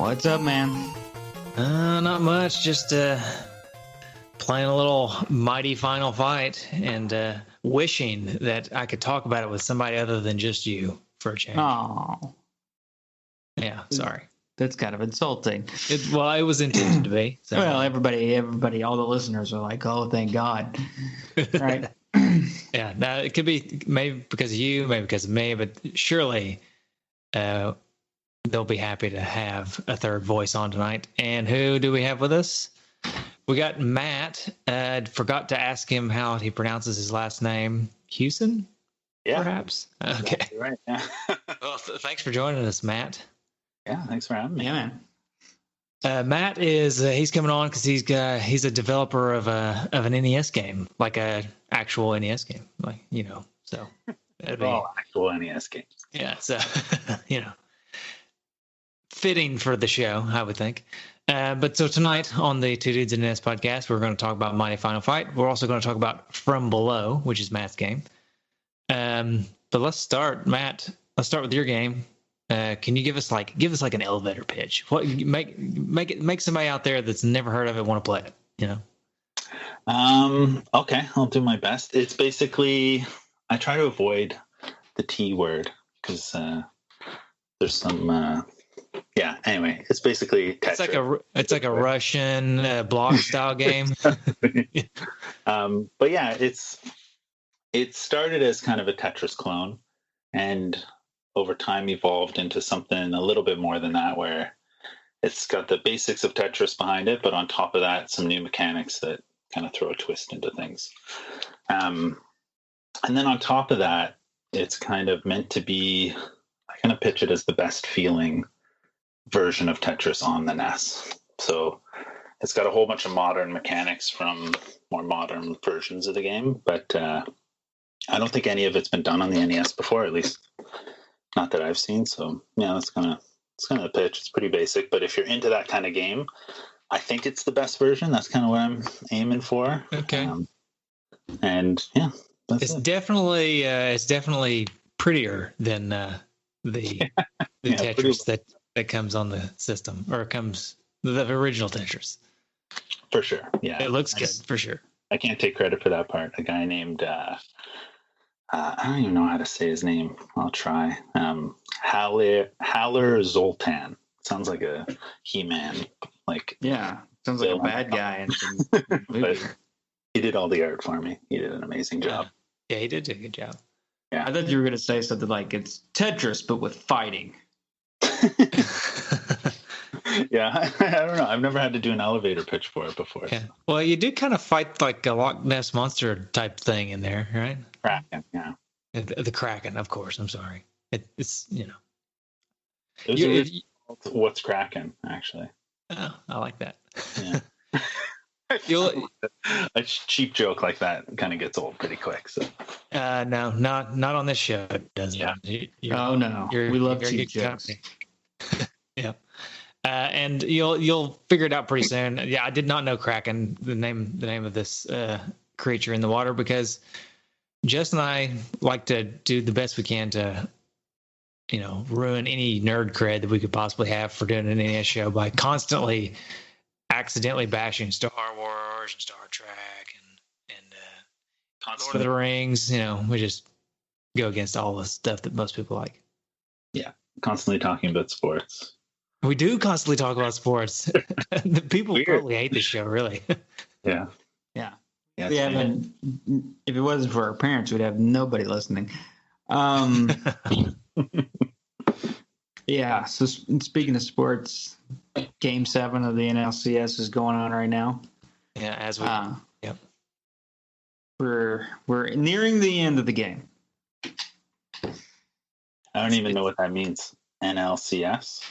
What's up, man? Not much. Just playing a little mighty Final Fight and wishing that I could talk about it with somebody other than just you for a change. Oh, Yeah, sorry. that's kind of insulting. It was intended to be. So. Well, everybody, all the listeners are like, "Oh, thank God!" Right? Yeah. Now it could be maybe because of you, maybe because of me, but surely they'll be happy to have a third voice on tonight. And who do we have with us? We got Matt. Forgot to ask him how he pronounces his last name. Hughson? Yeah. Perhaps? Okay. Exactly right. Yeah. Well, thanks for joining us, Matt. Yeah, thanks for having me. Yeah, man. Matt is he's coming on because he's a developer of an NES game, like a actual NES game, like So that'd be actual NES games. Yeah, so fitting for the show, I would think. But so tonight on the Two Dudes in NES podcast, we're going to talk about Mighty Final Fight. We're also going to talk about From Below, which is Matt's game. But let's start, Matt. Let's start with your game. Can you give us like an elevator pitch? What make somebody out there that's never heard of it want to play it? Okay, I'll do my best. It's basically I try to avoid the T word because there's some. Yeah. Anyway, it's basically Tetris. It's like a Russian block style game. But yeah, it started as kind of a Tetris clone, and over time evolved into something a little bit more than that, where it's got the basics of Tetris behind it, but on top of that, some new mechanics that kind of throw a twist into things. And then on top of that, it's kind of meant to be, I kind of pitch it as the best feeling version of Tetris on the NES. So it's got a whole bunch of modern mechanics from more modern versions of the game, but I don't think any of it's been done on the NES before, at least not that I've seen. So yeah, that's kind of the pitch. It's pretty basic, but if you're into that kind of game, I think it's the best version. That's kind of what I'm aiming for. Okay. And yeah, it's definitely prettier than the Tetris that comes on the system, or comes the original Tetris. For sure. Yeah. It looks good for sure. I can't take credit for that part. A guy named I don't even know how to say his name. I'll try. Haller Zoltan. Sounds like a He-Man. Sounds like a bad guy in some movie. But he did all the art for me. He did an amazing job. Yeah, he did do a good job. Yeah, I thought you were going to say something like it's Tetris but with fighting. Yeah, I don't know. I've never had to do an elevator pitch for it before. Yeah. Well, you do kind of fight like a Loch Ness monster type thing in there, right? Kraken, yeah. The Kraken, of course. I'm sorry. It's what's Kraken, actually? Oh, I like that. Yeah. A cheap joke like that kind of gets old pretty quick. So. No, not on this show, doesn't it? Oh no, we love cheap jokes. Yeah. And you'll figure it out pretty soon. Yeah, I did not know Kraken, the name of this creature in the water, because Justin and I like to do the best we can to, ruin any nerd cred that we could possibly have for doing an NES show by constantly accidentally bashing Star Wars and Star Trek and Lord of the Rings. We just go against all the stuff that most people like. Yeah, constantly talking about sports. We do constantly talk about sports. The people probably hate this show, really. Yeah. Yeah. We haven't. If it wasn't for our parents, we'd have nobody listening. Yeah. So speaking of sports, Game 7 of the NLCS is going on right now. Yeah, as we. Yep. We're nearing the end of the game. I don't even know what that means. NLCS.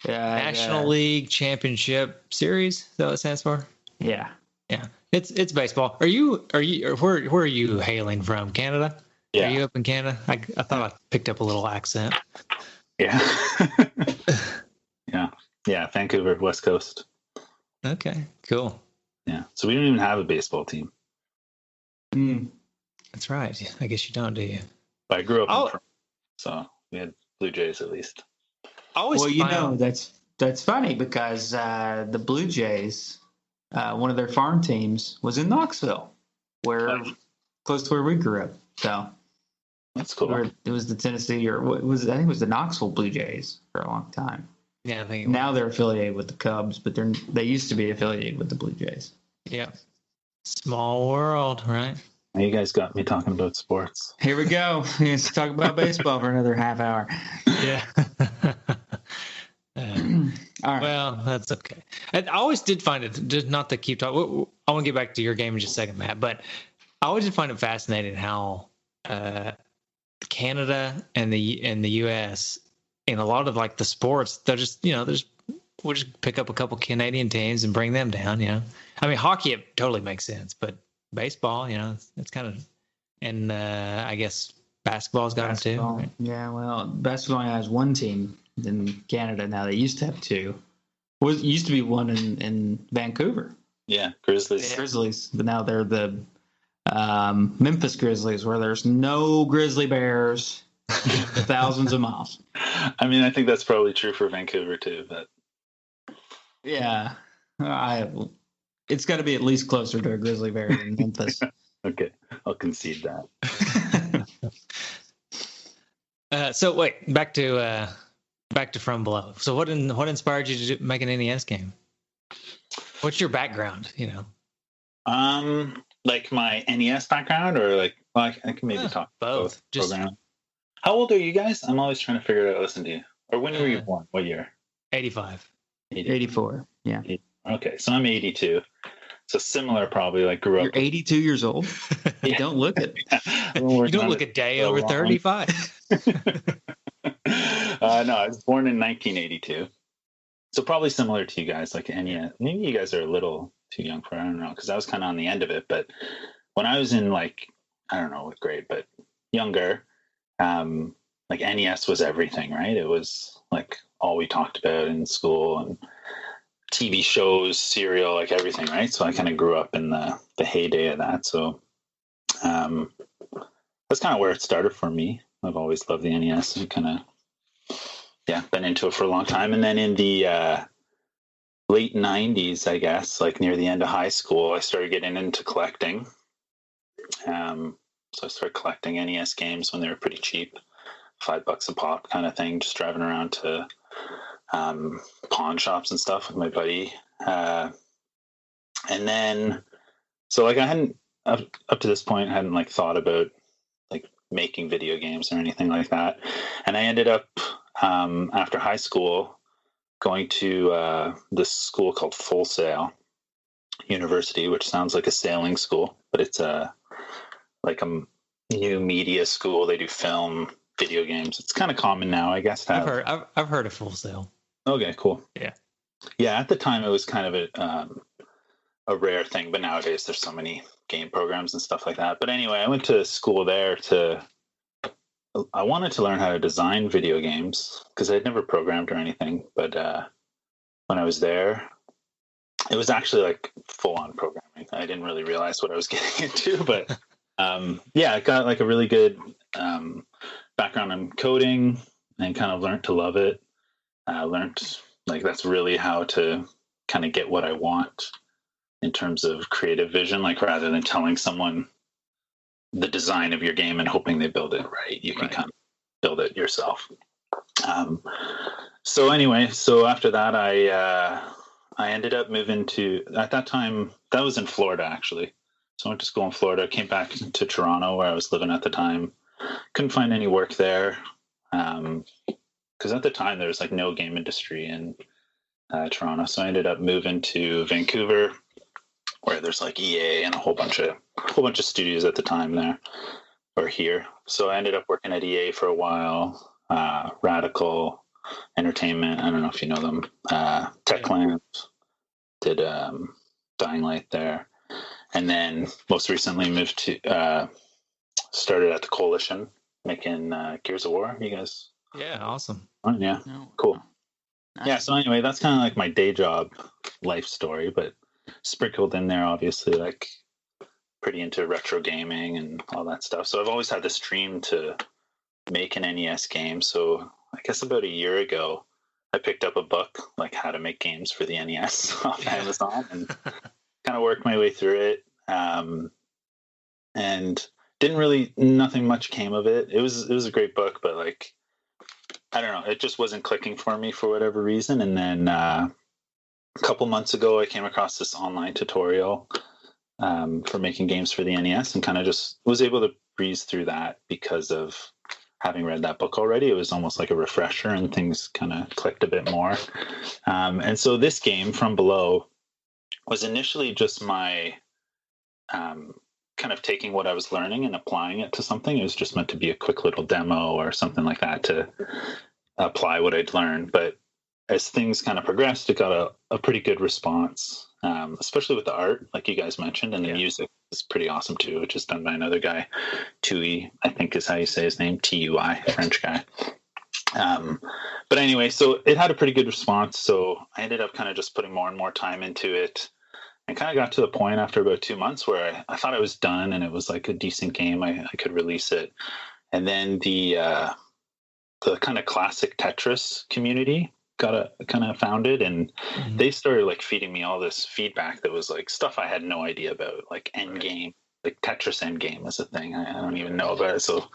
National League Championship Series. Is that what it stands for? Yeah. Yeah. It's baseball. Where are you hailing from? Canada? Yeah. Are you up in Canada? I thought I picked up a little accent. Yeah. Yeah. Vancouver, West Coast. Okay. Cool. Yeah. So we don't even have a baseball team. That's right. I guess you don't, do you? But I grew up in Toronto, so we had Blue Jays at least. Well, that's That's funny because the Blue Jays, one of their farm teams, was in Knoxville, where close to where we grew up. So That's cool. it was the Tennessee, or what was it? I think it was the Knoxville Blue Jays for a long time. Yeah, I think now they're affiliated with the Cubs, but they used to be affiliated with the Blue Jays. Yeah, small world, right? Now you guys got me talking about sports. Here we go. Let's talk about baseball for another half hour. Yeah. All right. Well, that's okay. I always did find it, just not to keep talking. I want to get back to your game in just a second, Matt, but I always did find it fascinating how Canada and the U.S. in a lot of like the sports, they're just, we'll just pick up a couple Canadian teams and bring them down. I mean, hockey, it totally makes sense, but baseball, it's kind of, and I guess basketball's got them too. Right? Yeah, well, basketball has one team in Canada now. They used to have two. Used to be one in Vancouver. Yeah, Grizzlies. Grizzlies, but now they're the Memphis Grizzlies, where there's no grizzly bears thousands of miles. I mean, I think that's probably true for Vancouver too, but yeah, it's got to be at least closer to a grizzly bear than Memphis. Okay, I'll concede that. So wait, back to From Below. So what inspired you to make an NES game? What's your background? Like my NES background, or like, well, I can maybe talk both. Just program. How old are you guys? I'm always trying to figure it out. Listen to you. Or when were you born? What year? 85. 84. Yeah. Okay, so I'm 82. So similar, probably. Like grew up. You're 82 years old. You don't look it. You don't look a day over 35. No, I was born in 1982. So probably similar to you guys, like NES. Maybe you guys are a little too young for it. I don't know, because I was kind of on the end of it. But when I was in I don't know what grade, but younger, like NES was everything, right? It was like all we talked about in school, and TV shows, cereal, like everything, right? So I kind of grew up in the heyday of that. So that's kind of where it started for me. I've always loved the NES and kind of, been into it for a long time. And then in the late 90s, I guess, like near the end of high school, I started getting into collecting. So I started collecting NES games when they were pretty cheap, $5 a pop kind of thing, just driving around to pawn shops and stuff with my buddy. And then, so like I hadn't, up to this point, I hadn't like thought about like making video games or anything like that. And I ended up, after high school, going to this school called Full Sail University, which sounds like a sailing school, but it's like a new media school. They do film, video games. It's kind of common now, I guess. I've heard of Full Sail. Okay, cool. Yeah. At the time, it was kind of a rare thing, but nowadays there's so many game programs and stuff like that. But anyway, I went to school there I wanted to learn how to design video games because I'd never programmed or anything. But when I was there, it was actually like full-on programming. I didn't really realize what I was getting into, but I got like a really good background in coding and kind of learned to love it. Learned like that's really how to kind of get what I want in terms of creative vision, like rather than telling someone the design of your game and hoping they build it right. You can kind of build it yourself. So after that, I ended up moving to, at that time, that was in Florida, actually. So I went to school in Florida, came back to Toronto where I was living at the time. Couldn't find any work there. Because at the time there was like no game industry in Toronto. So I ended up moving to Vancouver, where there's like EA and a whole bunch of studios at the time there, or here. So I ended up working at EA for a while. Radical Entertainment, I don't know if you know them. Techland, did Dying Light there, and then most recently moved to started at the Coalition making Gears of War. You guys? Yeah, awesome. Oh, yeah, cool. Nice. Yeah, so anyway, that's kind of like my day job life story, but sprinkled in there, obviously, like pretty into retro gaming and all that stuff. So I've always had this dream to make an NES game. So I guess about a year ago, I picked up a book like How to Make Games for the NES off Amazon and kind of worked my way through it. And nothing much came of it. It was a great book, but like, I don't know, it just wasn't clicking for me for whatever reason. And then a couple months ago, I came across this online tutorial for making games for the NES and kind of just was able to breeze through that because of having read that book already. It was almost like a refresher and things kind of clicked a bit more. And so this game, From Below, was initially just my kind of taking what I was learning and applying it to something. It was just meant to be a quick little demo or something like that to apply what I'd learned. But as things kind of progressed, it got a pretty good response, especially with the art, like you guys mentioned, and the music is pretty awesome too, which is done by another guy, Tui, I think is how you say his name, Tui, French guy. But anyway, so it had a pretty good response. So I ended up kind of just putting more and more time into it. And kind of got to the point after about 2 months where I thought I was done and it was like a decent game. I could release it. And then the kind of classic Tetris community got kind of founded, and they started like feeding me all this feedback that was like stuff I had no idea about, like endgame, like Tetris endgame is a thing. I don't even know about it. So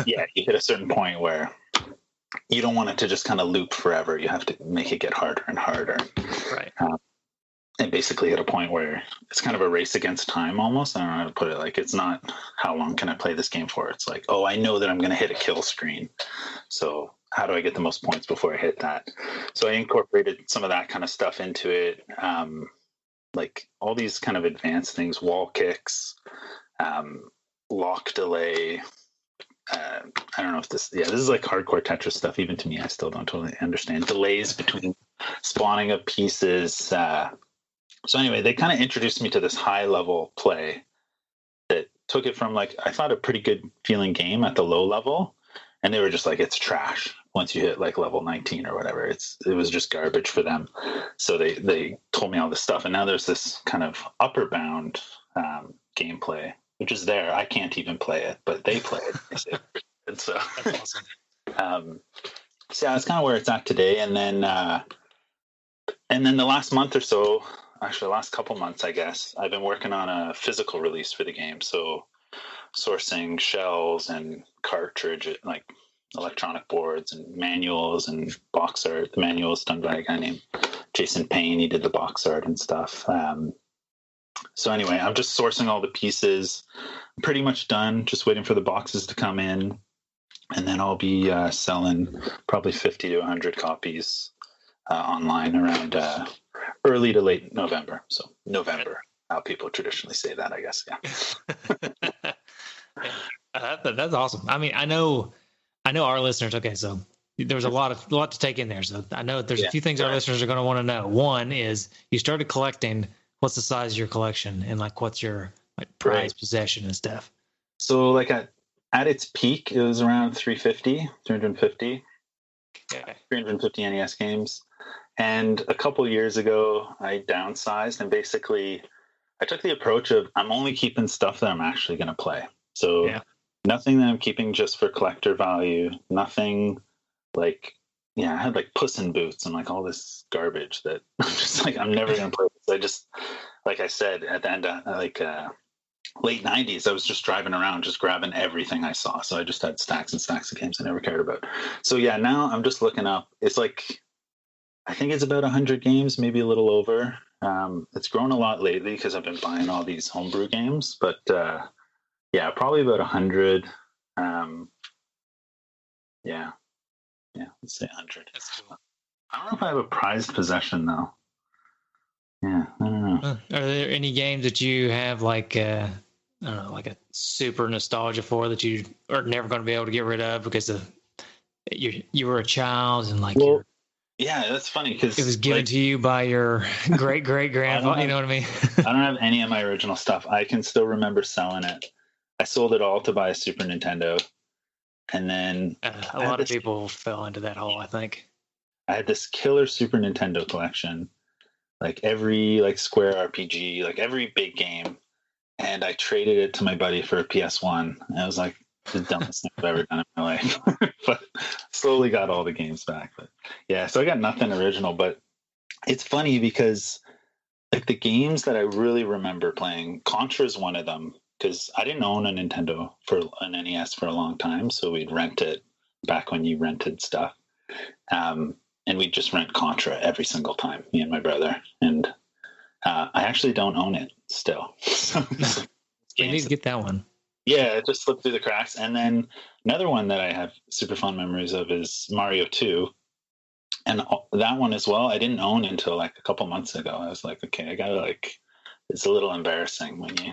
yeah, you hit a certain point where you don't want it to just kind of loop forever. You have to make it get harder and harder. Right. And basically at a point where it's kind of a race against time almost. I don't know how to put it. Like, it's not how long can I play this game for? It's like, oh, I know that I'm going to hit a kill screen. So how do I get the most points before I hit that? So I incorporated some of that kind of stuff into it. Like all these kind of advanced things, wall kicks, lock delay. I don't know if this is like hardcore Tetris stuff. Even to me, I still don't totally understand delays between spawning of pieces. So anyway, they kind of introduced me to this high level play that took it from like, I thought a pretty good feeling game at the low level. And they were just like, it's trash once you hit like level 19 or whatever. It was just garbage for them. So they told me all this stuff. And now there's this kind of upper bound gameplay, which is there. I can't even play it, but they play it. They say it's pretty good. So that's awesome. So yeah, that's kind of where it's at today. And then the last month or so, actually the last couple months, I guess, I've been working on a physical release for the game. So sourcing shells and cartridge, like electronic boards and manuals and box art. The manual is done by a guy named Jason Payne. He did the box art and stuff. So anyway, I'm just sourcing all the pieces. I'm pretty much done, just waiting for the boxes to come in. And then I'll be selling probably 50 to 100 copies online around early to late November. So November, how people traditionally say that, I guess. Yeah. That's awesome. I mean, I know our listeners. Okay, so there was a lot to take in there. So I know there's a few things our listeners are going to want to know. One is you started collecting. What's the size of your collection, and like what's your like prized possession and stuff? So like at its peak, it was around 350 NES games. And a couple years ago, I downsized and basically I took the approach of I'm only keeping stuff that I'm actually going to play. So nothing that I'm keeping just for collector value, nothing like, I had like Puss in Boots and like all this garbage that I'm just like, I'm never going to play this. I just, like I said, at the end of late 90s, I was just driving around, just grabbing everything I saw. So I just had stacks and stacks of games I never cared about. So yeah, now I'm just looking up. It's like, I think it's about 100 games, maybe a little over. It's grown a lot lately because I've been buying all these homebrew games, but probably about 100. Let's say 100. That's cool. I don't know if I have a prized possession though. Yeah, I don't know. Are there any games that you have like I don't know, like a super nostalgia for that you are never going to be able to get rid of because of you were a child and like yeah, that's funny because it was given to you by your great grandfather. You know what I mean? I don't have any of my original stuff. I can still remember selling it. I sold it all to buy a Super Nintendo, and then a lot of people fell into that hole. I think I had this killer Super Nintendo collection, like every Square RPG, like every big game, and I traded it to my buddy for a PS1. And I was like, the dumbest thing I've ever done in my life. But slowly got all the games back. But yeah, so I got nothing original. But it's funny because like the games that I really remember playing, Contra is one of them, because I didn't own a Nintendo for an NES for a long time, so we'd rent it back when you rented stuff, and we'd just rent Contra every single time, me and my brother. And I actually don't own it still. So, We need to get that one. yeah, it just slipped through the cracks. And then another one that I have super fond memories of is Mario 2. And that one as well, I didn't own until like a couple months ago. I was like, okay, I gotta like, it's a little embarrassing when you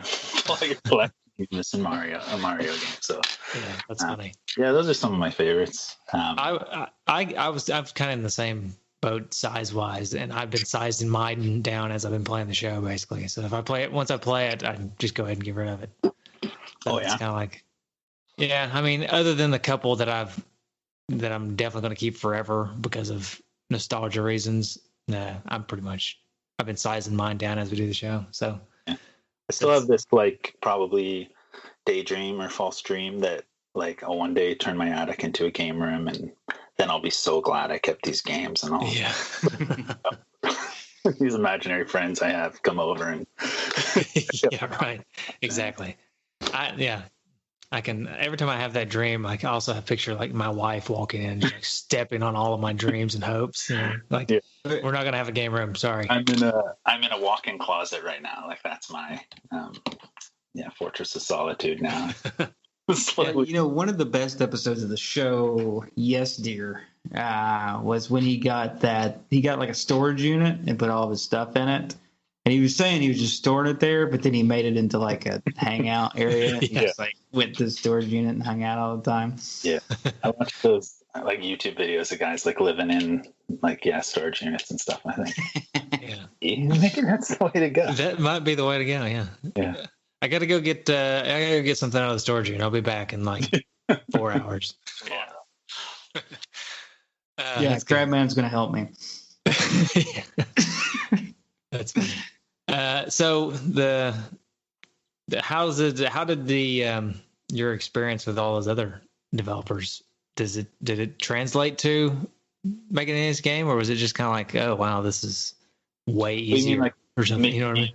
collect missing a Mario game. So Yeah, that's funny. yeah, those are some of my favorites. I was kind of in the same boat size wise, and I've been sizing mine down as I've been playing the show basically. So if I play it, once I play it, I just go ahead and get rid of it. So it's kind of like, yeah. I mean, other than the couple that I'm definitely going to keep forever because of nostalgia reasons. Nah, I've been sizing mine down as we do the show. So yeah. I still have this like probably daydream or false dream that like I'll one day turn my attic into a game room, and then I'll be so glad I kept these games and all. Yeah. These imaginary friends I have come over and yeah, right. Exactly. I can, every time I have that dream, I can also have a picture like my wife walking in, like stepping on all of my dreams and hopes. You know, like we're not gonna have a game room. Sorry. I'm in a walk-in closet right now. Like that's my fortress of solitude now. Yeah, one of the best episodes of the show, Yes Dear, was when he got like a storage unit and put all of his stuff in it. And he was saying he was just storing it there, but then he made it into like a hangout area. He just like went to the storage unit and hung out all the time. Yeah. I watched those like YouTube videos of guys like living in like storage units and stuff. I think maybe that's the way to go. That might be the way to go. Yeah. I gotta go get something out of the storage unit. I'll be back in like 4 hours. Crabman's gonna help me. That's funny. So how did your experience with all those other developers, did it translate to making an NES game, or was it just kind of like, oh wow, this is way easier or something? You know what I mean?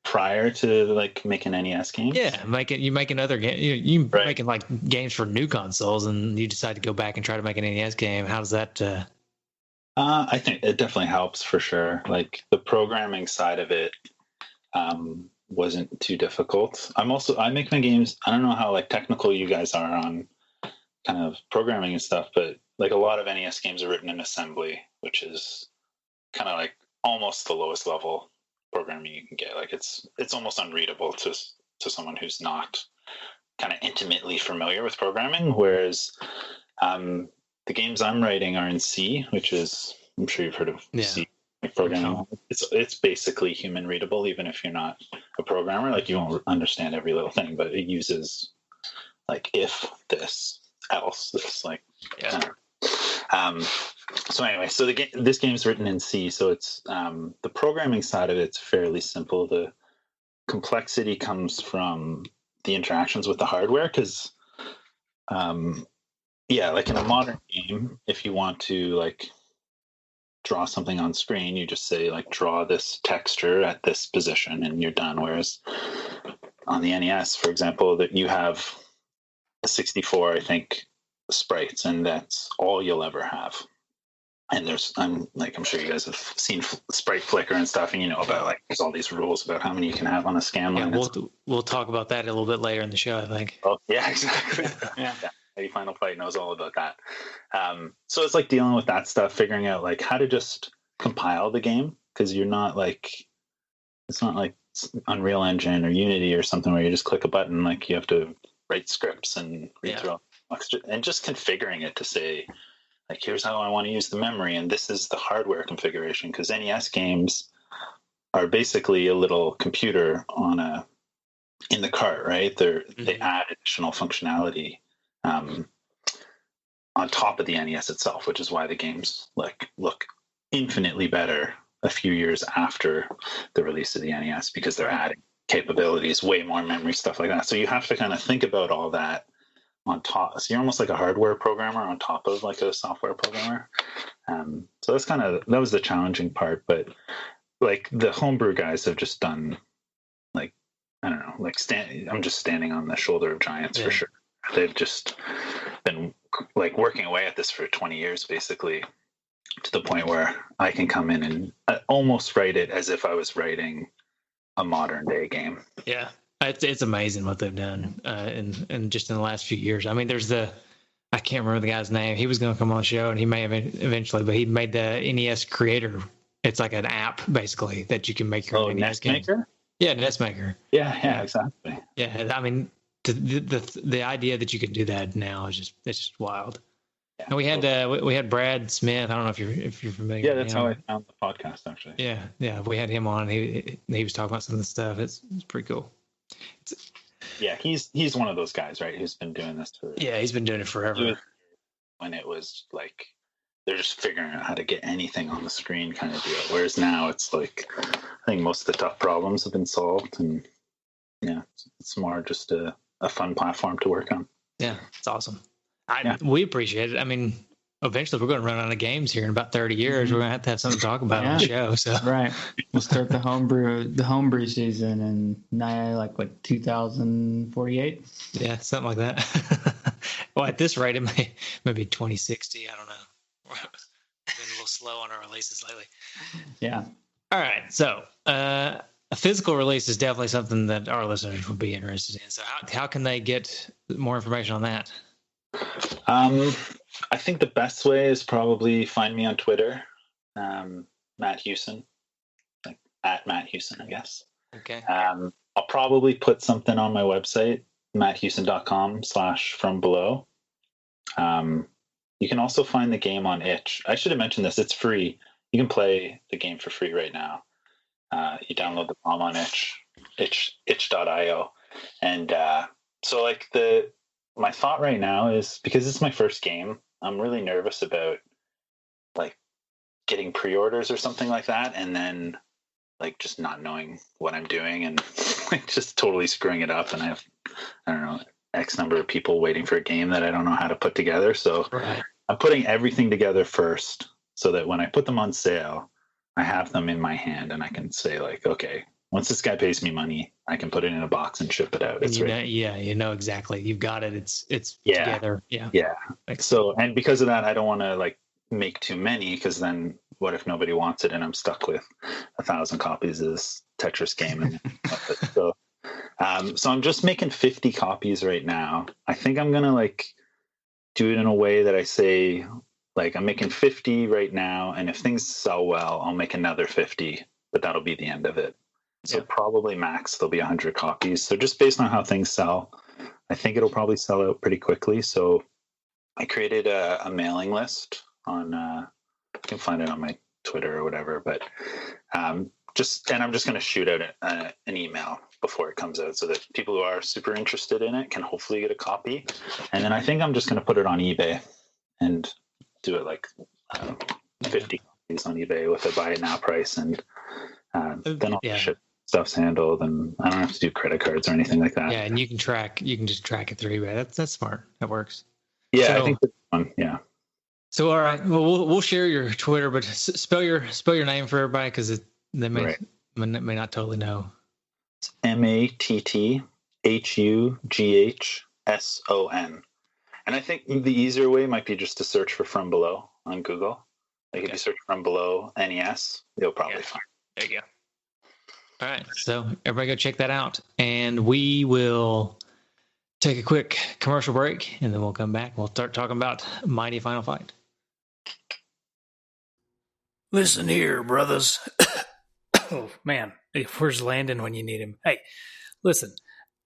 Prior to like making NES games? Yeah, making other games. You making like games for new consoles, and you decide to go back and try to make an NES game. How does that? I think it definitely helps for sure. Like the programming side of it wasn't too difficult. I make my games. I don't know how like technical you guys are on kind of programming and stuff, but like a lot of NES games are written in assembly, which is kind of like almost the lowest level programming you can get. Like it's almost unreadable to someone who's not kind of intimately familiar with programming. Whereas the games I'm writing are in C, which is, I'm sure you've heard of C programming. It's basically human readable, even if you're not a programmer. Like you won't understand every little thing, but it uses like if this, else this, like so anyway, so this game's written in C, so it's the programming side of it's fairly simple. The complexity comes from the interactions with the hardware, because like in a modern game, if you want to like draw something on screen, you just say like draw this texture at this position and you're done. Whereas on the NES, for example, that you have 64, I think, sprites, and that's all you'll ever have. And I'm sure you guys have seen sprite flicker and stuff, and you know about like there's all these rules about how many you can have on a scan line. We'll talk about that a little bit later in the show, I think. Oh yeah, exactly. yeah. Final Fight knows all about that. So it's like dealing with that stuff, figuring out like how to just compile the game, because you're not like, it's not like Unreal Engine or Unity or something where you just click a button. Like you have to write scripts and read through all extra, and just configuring it to say like, here's how I want to use the memory, and this is the hardware configuration. Because NES games are basically a little computer in the cart, right? They add additional functionality on top of the NES itself, which is why the games like look infinitely better a few years after the release of the NES, because they're adding capabilities, way more memory, stuff like that. So you have to kind of think about all that on top. So you're almost like a hardware programmer on top of like a software programmer. So that was the challenging part. But like the homebrew guys have just done like, I don't know, like I'm just standing on the shoulder of giants for sure. They've just been like working away at this for 20 years, basically, to the point where I can come in and almost write it as if I was writing a modern day game. Yeah. It's amazing what they've done in just in the last few years. I mean, there's I can't remember the guy's name. He was going to come on the show, and he may have eventually, but he made the NES Creator. It's like an app, basically, that you can make your NES games. Maker? Yeah, NES Maker. Yeah, exactly. Yeah, I mean, the idea that you can do that now is just wild. Yeah, and we had Brad Smith. I don't know if you're familiar. Yeah, that's how I found the podcast, actually. Yeah, we had him on. He was talking about some of the stuff. It's pretty cool. He's one of those guys, right? Who's been doing this for. Yeah, he's been doing it forever. When it was like they're just figuring out how to get anything on the screen, kind of deal. Whereas now it's like I think most of the tough problems have been solved, and it's more just a fun platform to work on. Yeah, it's awesome. We appreciate it. I mean, eventually we're going to run out of games here in about 30 years. We're going to have something to talk about on the show. So right, we'll start the homebrew season in like 2048. Yeah, something like that. Well, at this rate, it may be 2060. I don't know. We've been a little slow on our releases lately. Yeah. All right. So a physical release is definitely something that our listeners would be interested in. So how can they get more information on that? I think the best way is probably find me on Twitter, Matt Hughson, like at Matt Hughson, I guess. Okay. I'll probably put something on my website, matthughson.com/frombelow. You can also find the game on itch. I should have mentioned this. It's free. You can play the game for free right now. You download the ROM on itch.io. And so like my thought right now is, because it's my first game, I'm really nervous about like getting pre-orders or something like that, and then like just not knowing what I'm doing and like just totally screwing it up, and I don't know, X number of people waiting for a game that I don't know how to put together. So I'm putting everything together first so that when I put them on sale, I have them in my hand and I can say like, okay, once this guy pays me money, I can put it in a box and ship it out. It's you know exactly. You've got it. It's together. Yeah. So, and because of that, I don't want to like make too many, because then what if nobody wants it and I'm stuck with 1,000 copies of this Tetris game? So I'm just making 50 copies right now. I think I'm gonna like do it in a way that I say like I'm making 50 right now, and if things sell well, I'll make another 50, but that'll be the end of it. So probably max there'll be 100 copies. So just based on how things sell, I think it'll probably sell out pretty quickly. So I created a mailing list on you can find it on my Twitter or whatever, but I'm just going to shoot out an email before it comes out so that people who are super interested in it can hopefully get a copy. And then I think I'm just going to put it on eBay and do it like 50 copies on eBay with a buy it now price, and then all the ship stuff's handled, and I don't have to do credit cards or anything like that. Yeah, and you can just track it through eBay. That's smart. That works. Yeah, so, I think that's fun. Yeah. So all right, well we'll share your Twitter, but spell your name for everybody, because they may not totally know. It's MattHughson, and I think the easier way might be just to search for From Below on Google. Like if you search From Below NES, you'll probably find. There you go. All right, so everybody go check that out, and we will take a quick commercial break, and then we'll come back. We'll start talking about Mighty Final Fight. Listen here, brothers. Oh, man. Where's Landon when you need him? Hey, listen.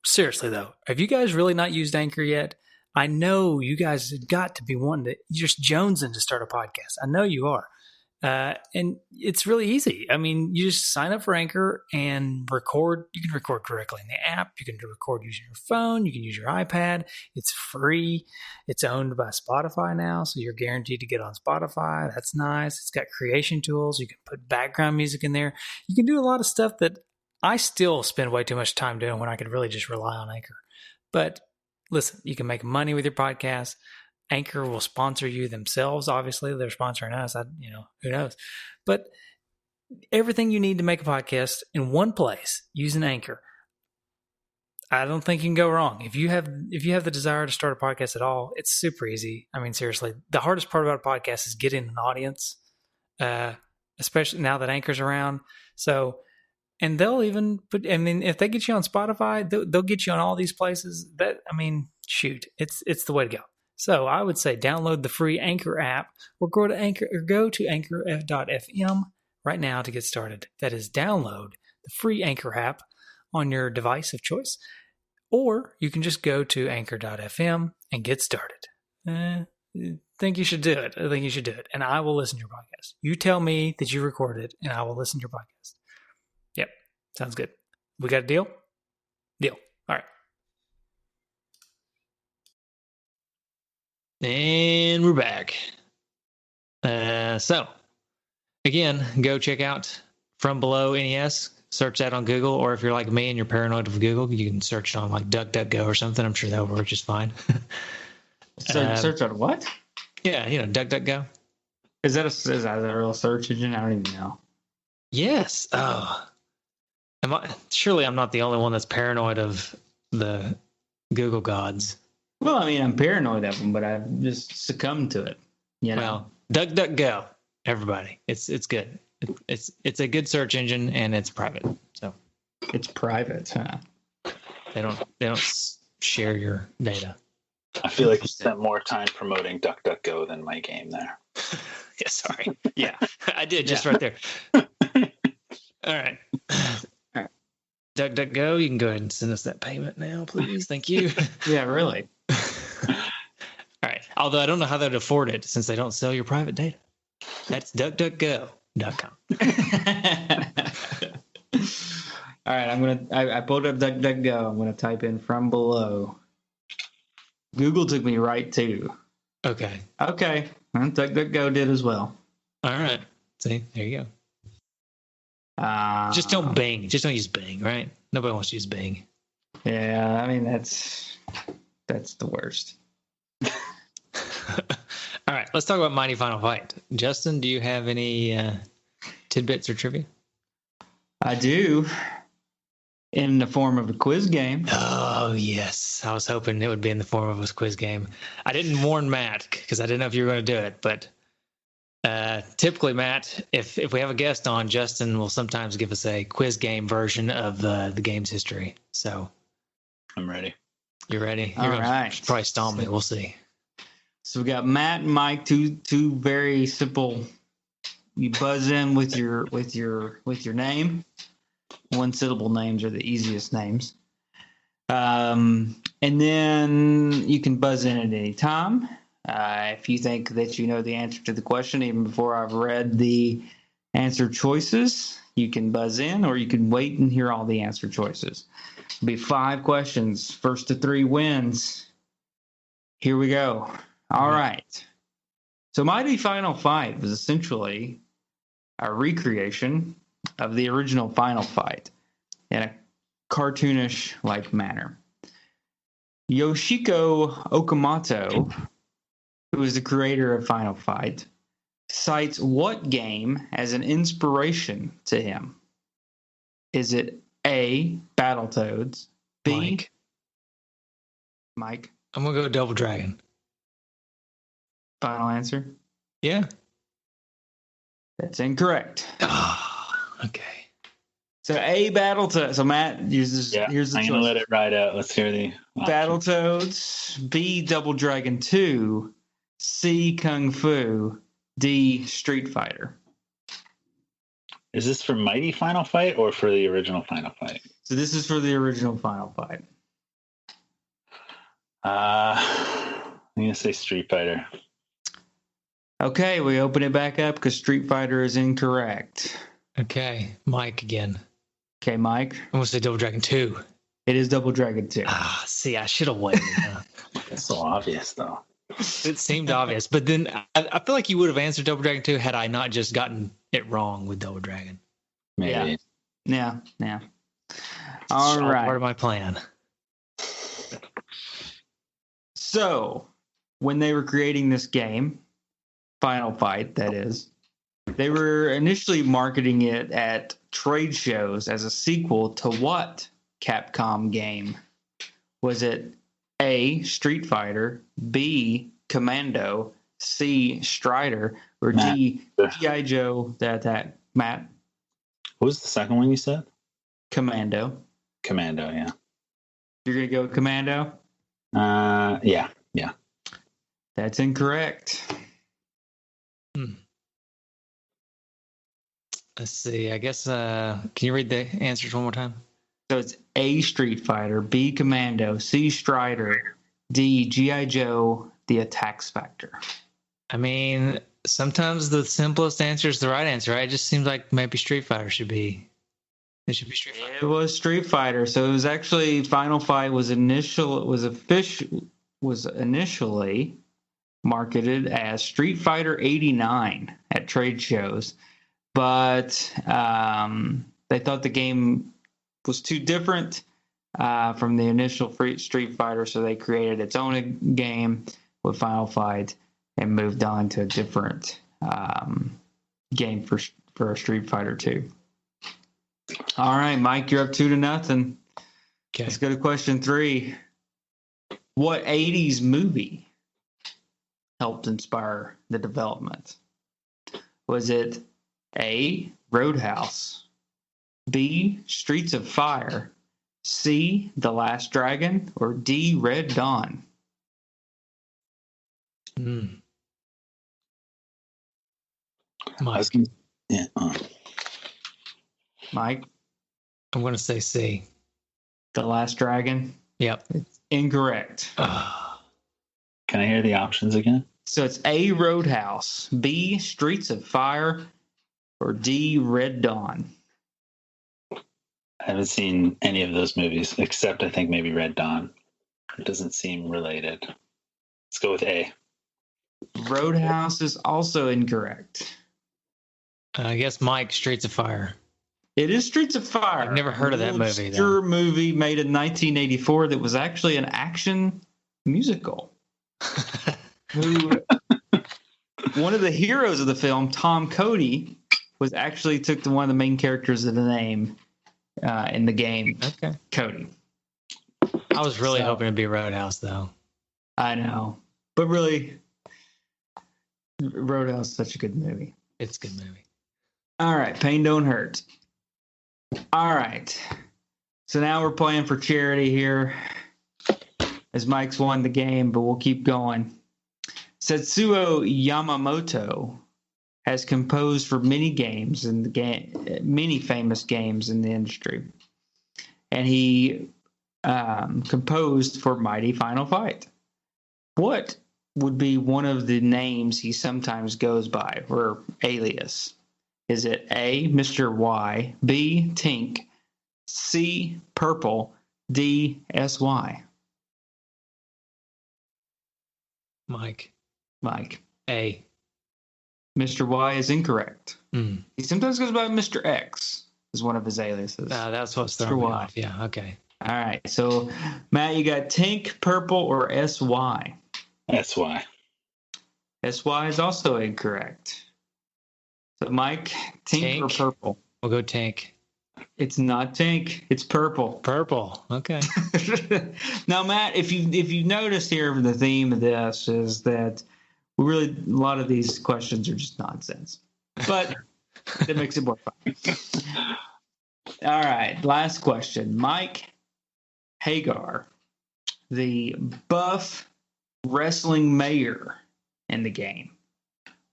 Seriously, though, have you guys really not used Anchor yet? I know you guys have got to be wanting to just jonesing to start a podcast. I know you are. And it's really easy. I mean, you just sign up for Anchor and record. You can record directly in the app. You can record using your phone. You can use your iPad. It's free. It's owned by Spotify now, so you're guaranteed to get on Spotify. That's nice. It's got creation tools. You can put background music in there. You can do a lot of stuff that I still spend way too much time doing when I could really just rely on Anchor. But listen, you can make money with your podcast. Anchor will sponsor you themselves. Obviously, they're sponsoring us. Who knows? But everything you need to make a podcast in one place using Anchor. I don't think you can go wrong. If you have the desire to start a podcast at all, it's super easy. I mean, seriously, the hardest part about a podcast is getting an audience, especially now that Anchor's around. So, and they'll even put. I mean, if they get you on Spotify, they'll get you on all these places. Shoot, it's the way to go. So, I would say download the free Anchor app, or go to anchor.fm right now to get started. That is, download the free Anchor app on your device of choice, or you can just go to anchor.fm and get started. I think you should do it. And I will listen to your podcast. You tell me that you recorded it, and I will listen to your podcast. Yep. Sounds good. We got a deal? Deal. All right. And we're back. So, again, go check out From Below NES. Search that on Google, or if you're like me and you're paranoid of Google, you can search it on like DuckDuckGo or something. I'm sure that will work just fine. Search on what? Yeah, DuckDuckGo. Is that a real search engine? I don't even know. Yes. Oh, surely I'm not the only one that's paranoid of the Google gods. Well, I mean, I'm paranoid of them, but I've just succumbed to it. Well, DuckDuckGo, everybody. It's good. It's a good search engine, and it's private. So it's private, huh? They don't share your data. I feel like you spent more time promoting DuckDuckGo than my game there. Yeah, sorry. Yeah, I did just right there. All right. DuckDuckGo, you can go ahead and send us that payment now, please. Thank you. Yeah, really. All right. Although I don't know how they'd afford it since they don't sell your private data. That's DuckDuckGo.com. All right, I pulled up DuckDuckGo. I'm gonna type in From Below. Google took me right to. Okay. Well, DuckDuckGo did as well. All right. See, there you go. Just don't Bing. Just don't use Bing, right? Nobody wants to use Bing. Yeah, I mean that's the worst. All right, let's talk about Mighty Final Fight. Justin, do you have any tidbits or trivia? I do, in the form of a quiz game. Oh, yes. I was hoping it would be in the form of a quiz game. I didn't warn Matt because I didn't know if you were going to do it, but typically, Matt, if we have a guest on, Justin will sometimes give us a quiz game version of the game's history. So I'm ready. You ready? All You're right. gonna probably stomp me. We'll see. So we got Matt and Mike, two very simple. You buzz in with your name. One syllable names are the easiest names. And then you can buzz in at any time. If you think that you know the answer to the question, even before I've read the answer choices, you can buzz in, or you can wait and hear all the answer choices. It'll be 5 questions. First to 3 wins. Here we go. All right. So Mighty Final Fight was essentially a recreation of the original Final Fight in a cartoonish-like manner. Yoshiko Okamoto, who is the creator of Final Fight, cites what game as an inspiration to him? Is it A, Battletoads, B, Mike? I'm going to go Double Dragon. Final answer? Yeah. That's incorrect. Oh, okay. So A, Battletoads. So Matt, here's the I'm choice. going to let it ride out. Let's hear the options. Battletoads, B, Double Dragon 2, C, Kung Fu, D, Street Fighter. Is this for Mighty Final Fight or for the original Final Fight? So this is for the original Final Fight. I'm going to say Street Fighter. Okay, we open it back up because Street Fighter is incorrect. Okay, Mike again. Okay, Mike. I'm going to say Double Dragon 2. It is Double Dragon 2. See, I should have waited. It's so obvious, though. It seemed obvious, but then I feel like you would have answered Double Dragon 2 had I not just gotten it wrong with Double Dragon. Maybe. Yeah. It's All right. part of my plan. So, when they were creating this game, Final Fight, that is, they were initially marketing it at trade shows as a sequel to what Capcom game? Was it A, Street Fighter, B, Commando, C, Strider, or D, G.I. Joe, the Attack? Matt? What was the second one you said? Commando. Commando, yeah. You're going to go with Commando? Yeah. That's incorrect. Let's see. I guess, can you read the answers one more time? So it's A, Street Fighter, B, Commando, C, Strider, D, G.I. Joe, the Attacks Factor. I mean, sometimes the simplest answer is the right answer, right? It just seems like maybe Street Fighter should be. It should be Street Fighter. It was Street Fighter. So it was actually Final Fight was initially marketed as Street Fighter 89 at trade shows, but they thought the game was too different from the initial Street Fighter, so they created its own game with Final Fight and moved on to a different game for Street Fighter 2. All right, Mike, you're up 2-0. Okay. Let's go to question 3. What 80s movie helped inspire the development? Was it A, Roadhouse, B, Streets of Fire, C, The Last Dragon, or D, Red Dawn? Mike. Yeah. Mike? I'm going to say C. The Last Dragon? Yep. It's incorrect. Can I hear the options again? So it's A, Roadhouse, B, Streets of Fire, or D, Red Dawn. I haven't seen any of those movies, except I think maybe Red Dawn. It doesn't seem related. Let's go with A. Roadhouse is also incorrect. I guess Mike, Streets of Fire. It is Streets of Fire. I've never heard of that movie. Obscure movie made in 1984 that was actually an action musical. One of the heroes of the film, Tom Cody, was actually took to one of the main characters of the name in the game. Okay. Cody. I was really hoping it'd be Roadhouse, though. I know, but really, Roadhouse is such a good movie. It's a good movie. All right, pain don't hurt. All right, so now we're playing for charity here, as Mike's won the game, but we'll keep going. Setsuo Yamamoto has composed for many games in the game, many famous games in the industry, and he composed for Mighty Final Fight. What would be one of the names he sometimes goes by, or alias? Is it A, Mr. Y, B, Tink, C, Purple, D, SY? Mike. A. Mr. Y is incorrect. He sometimes goes by Mr. X as one of his aliases. That's what's throwing me off. Yeah, okay. All right, so Matt, you got Tink, Purple, or SY? SY. SY is also incorrect. So Mike, Tink or Purple? We'll go Tink. It's not Tink. It's Purple. Purple. Okay. Now, Matt, if you notice here, the theme of this is that a lot of these questions are just nonsense, but it makes it more fun. All right, last question. Mike Hagar, the buff wrestling mayor in the game,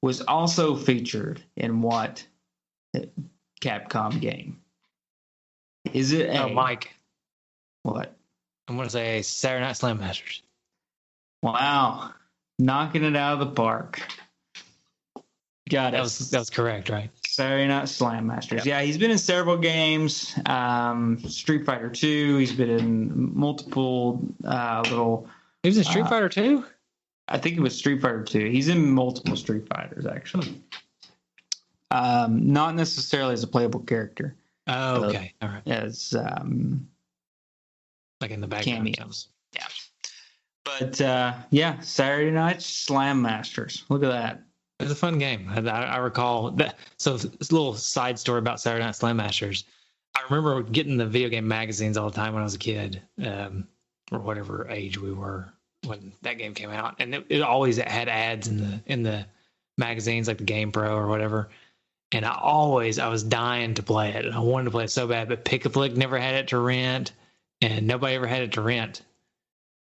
was also featured in what Capcom game? Is it A? Mike. What? I'm going to say Saturday Night Slam Masters. Wow. Knocking it out of the park. Got it. That was correct, right? Saturday Night Slam Masters. Yep. Yeah, he's been in several games. Street Fighter 2. He's been in multiple little... He was in Street Fighter 2? I think it was Street Fighter 2. He's in multiple Street Fighters, actually. Not necessarily as a playable character. Oh, okay. All right. As like in the background. cameos. Yeah. But But yeah, Saturday night Slam Masters. Look at that. It was a fun game. I recall that. So it's a little side story about Saturday Night Slam Masters. I remember getting the video game magazines all the time when I was a kid, or whatever age we were when that game came out, and it always had ads in the magazines, like the Game Pro or whatever. And I was dying to play it, and I wanted to play it so bad, but Pick a Flick never had it to rent, and nobody ever had it to rent.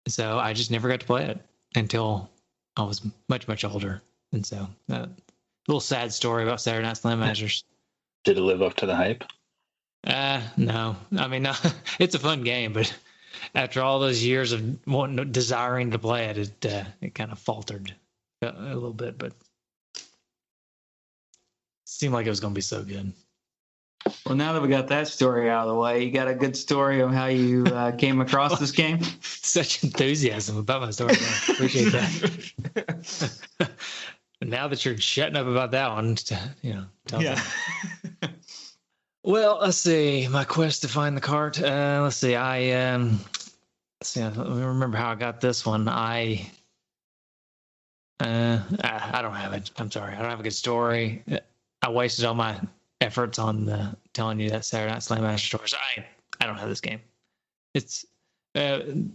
So I just never got to play it until I was much, much older. And so, a little sad story about Saturday Night Slam Masters. Did it live up to the hype? No. I mean, no, it's a fun game, but after all those years of desiring to play it, it kind of faltered a little bit, but it seemed like it was going to be so good. Well, now that we got that story out of the way, you got a good story of how you came across this game? Such enthusiasm about my story. I appreciate that. Now that you're shutting up about that one, tell me. Well, let's see. My quest to find the cart. Let's see. Let me remember how I got this one. I don't have it. I'm sorry. I don't have a good story. I wasted all my efforts on telling you that Saturday Night Slam Master story. So I don't have this game. It's the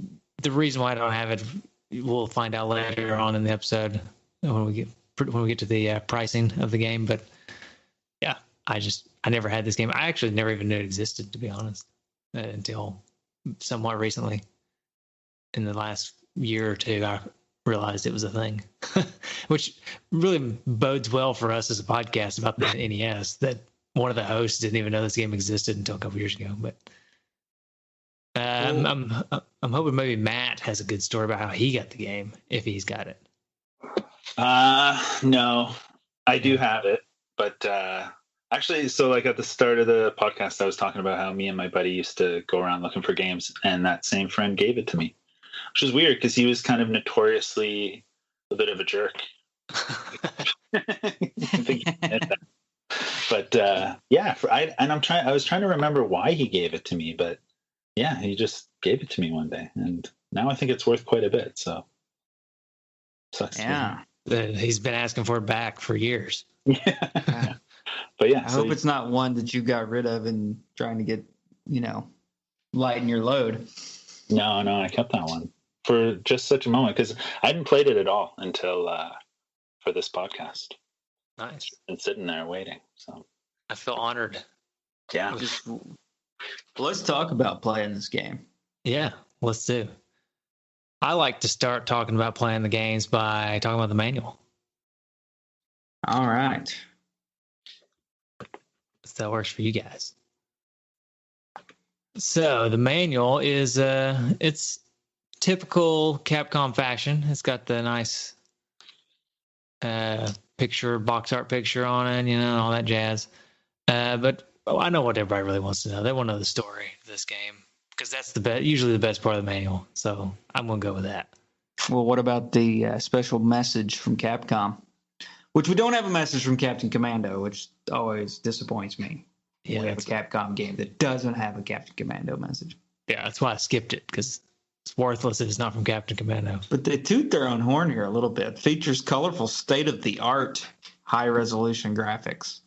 reason why I don't have it. We'll find out later on in the episode when we get to the pricing of the game. But yeah, I never had this game. I actually never even knew it existed, to be honest, until somewhat recently. In the last year or two, I realized it was a thing, which really bodes well for us as a podcast about the NES, that one of the hosts didn't even know this game existed until a couple years ago. But I'm hoping maybe Matt has a good story about how he got the game, if he's got it. No, I do have it, but actually, so like at the start of the podcast, I was talking about how me and my buddy used to go around looking for games, and that same friend gave it to me, which is weird because he was kind of notoriously a bit of a jerk. But yeah, I was trying to remember why he gave it to me, but yeah, he just gave it to me one day, and now I think it's worth quite a bit. So sucks. Yeah, he's been asking for it back for years. Yeah. But yeah, I hope it's not one that you got rid of and trying to get, lighten your load. No, I kept that one for just such a moment because I hadn't played it at all until for this podcast. Nice. And sitting there waiting. So I feel honored. Yeah. Let's talk about playing this game. Yeah, let's do. I like to start talking about playing the games by talking about the manual. All right. If that works for you guys. So the manual is it's typical Capcom fashion. It's got the nice box art picture on it, all that jazz. But I know what everybody really wants to know. They want to know the story of this game because that's usually the best part of the manual. So I'm going to go with that. Well, what about the special message from Capcom? Which we don't have a message from Captain Commando, which always disappoints me. Yeah, we have a Capcom game that doesn't have a Captain Commando message. Yeah, that's why I skipped it, because it's worthless if it's not from Captain Commando. But they toot their own horn here a little bit. Features colorful, state-of-the-art, high-resolution graphics.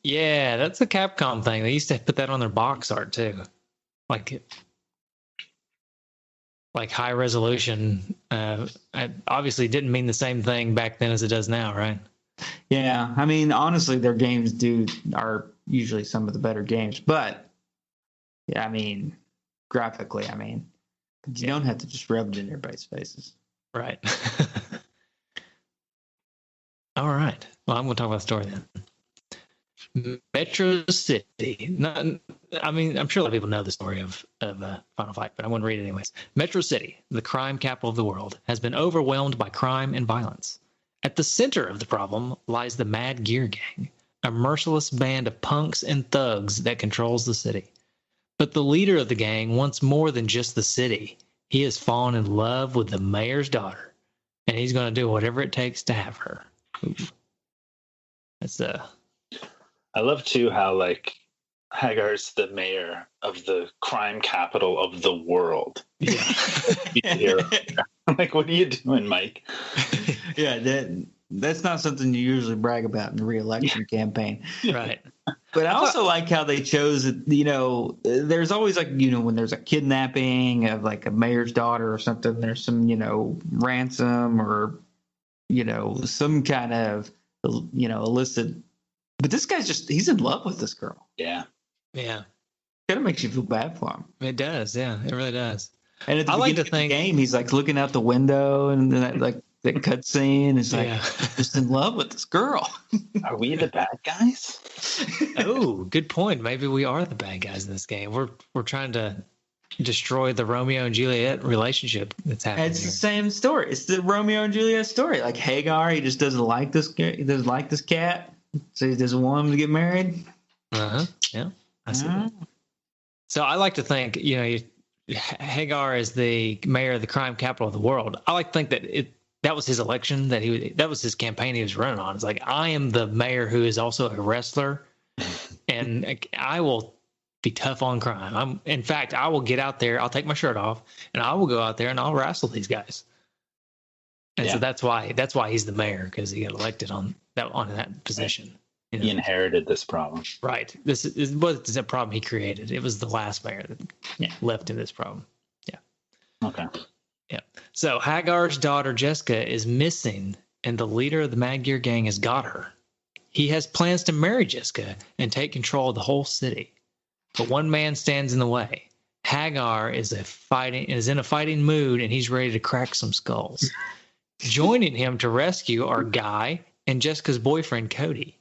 Yeah, that's a Capcom thing. They used to put that on their box art, too. Like high resolution. Obviously didn't mean the same thing back then as it does now, right? Yeah, I mean, honestly, their games are usually some of the better games. But, yeah, I mean, graphically, you don't have to just rub it in everybody's faces. Right. All right. Well, I'm going to talk about the story then. Metro City. I'm sure a lot of people know the story of Final Fight, but I'm going to read it anyways. Metro City, the crime capital of the world, has been overwhelmed by crime and violence. At the center of the problem lies the Mad Gear Gang, a merciless band of punks and thugs that controls the city. But the leader of the gang wants more than just the city. He has fallen in love with the mayor's daughter, and he's going to do whatever it takes to have her. Ooh. That's I love too how Hagar's the mayor of the crime capital of the world. Yeah. Like, what are you doing, Mike? Yeah, that's not something you usually brag about in a re-election campaign. Right. But I also like how they chose, there's always when there's a kidnapping of like a mayor's daughter or something, there's some, ransom or, some kind of, illicit. But this guy's he's in love with this girl. Yeah. Yeah. Kind of makes you feel bad for him. It does. Yeah, it really does. And at the I like beginning to think of the game, he's like looking out the window and then that cut scene is like, just in love with this girl. Are we the bad guys? Oh, good point. Maybe we are the bad guys in this game. We're trying to destroy the Romeo and Juliet relationship that's happening. It's the same story. It's the Romeo and Juliet story. Like Hagar, he just doesn't like this. He doesn't like this cat, so he doesn't want him to get married. Yeah, I see that. So I like to think, Hagar is the mayor of the crime capital of the world. I like to think that was his election, that was his campaign he was running on. It's like, I am the mayor who is also a wrestler, and I will be tough on crime. In fact, I will get out there, I'll take my shirt off, and I will go out there and I'll wrestle these guys. And so that's why he's the mayor, because he got elected on that position. He inherited this problem. Right. This was a problem he created. It was the last mayor that left him this problem. Yeah. Okay. Yeah. So Hagar's daughter Jessica is missing, and the leader of the Mad Gear gang has got her. He has plans to marry Jessica and take control of the whole city. But one man stands in the way. Hagar is in a fighting mood, and he's ready to crack some skulls. Joining him to rescue are Guy and Jessica's boyfriend Cody.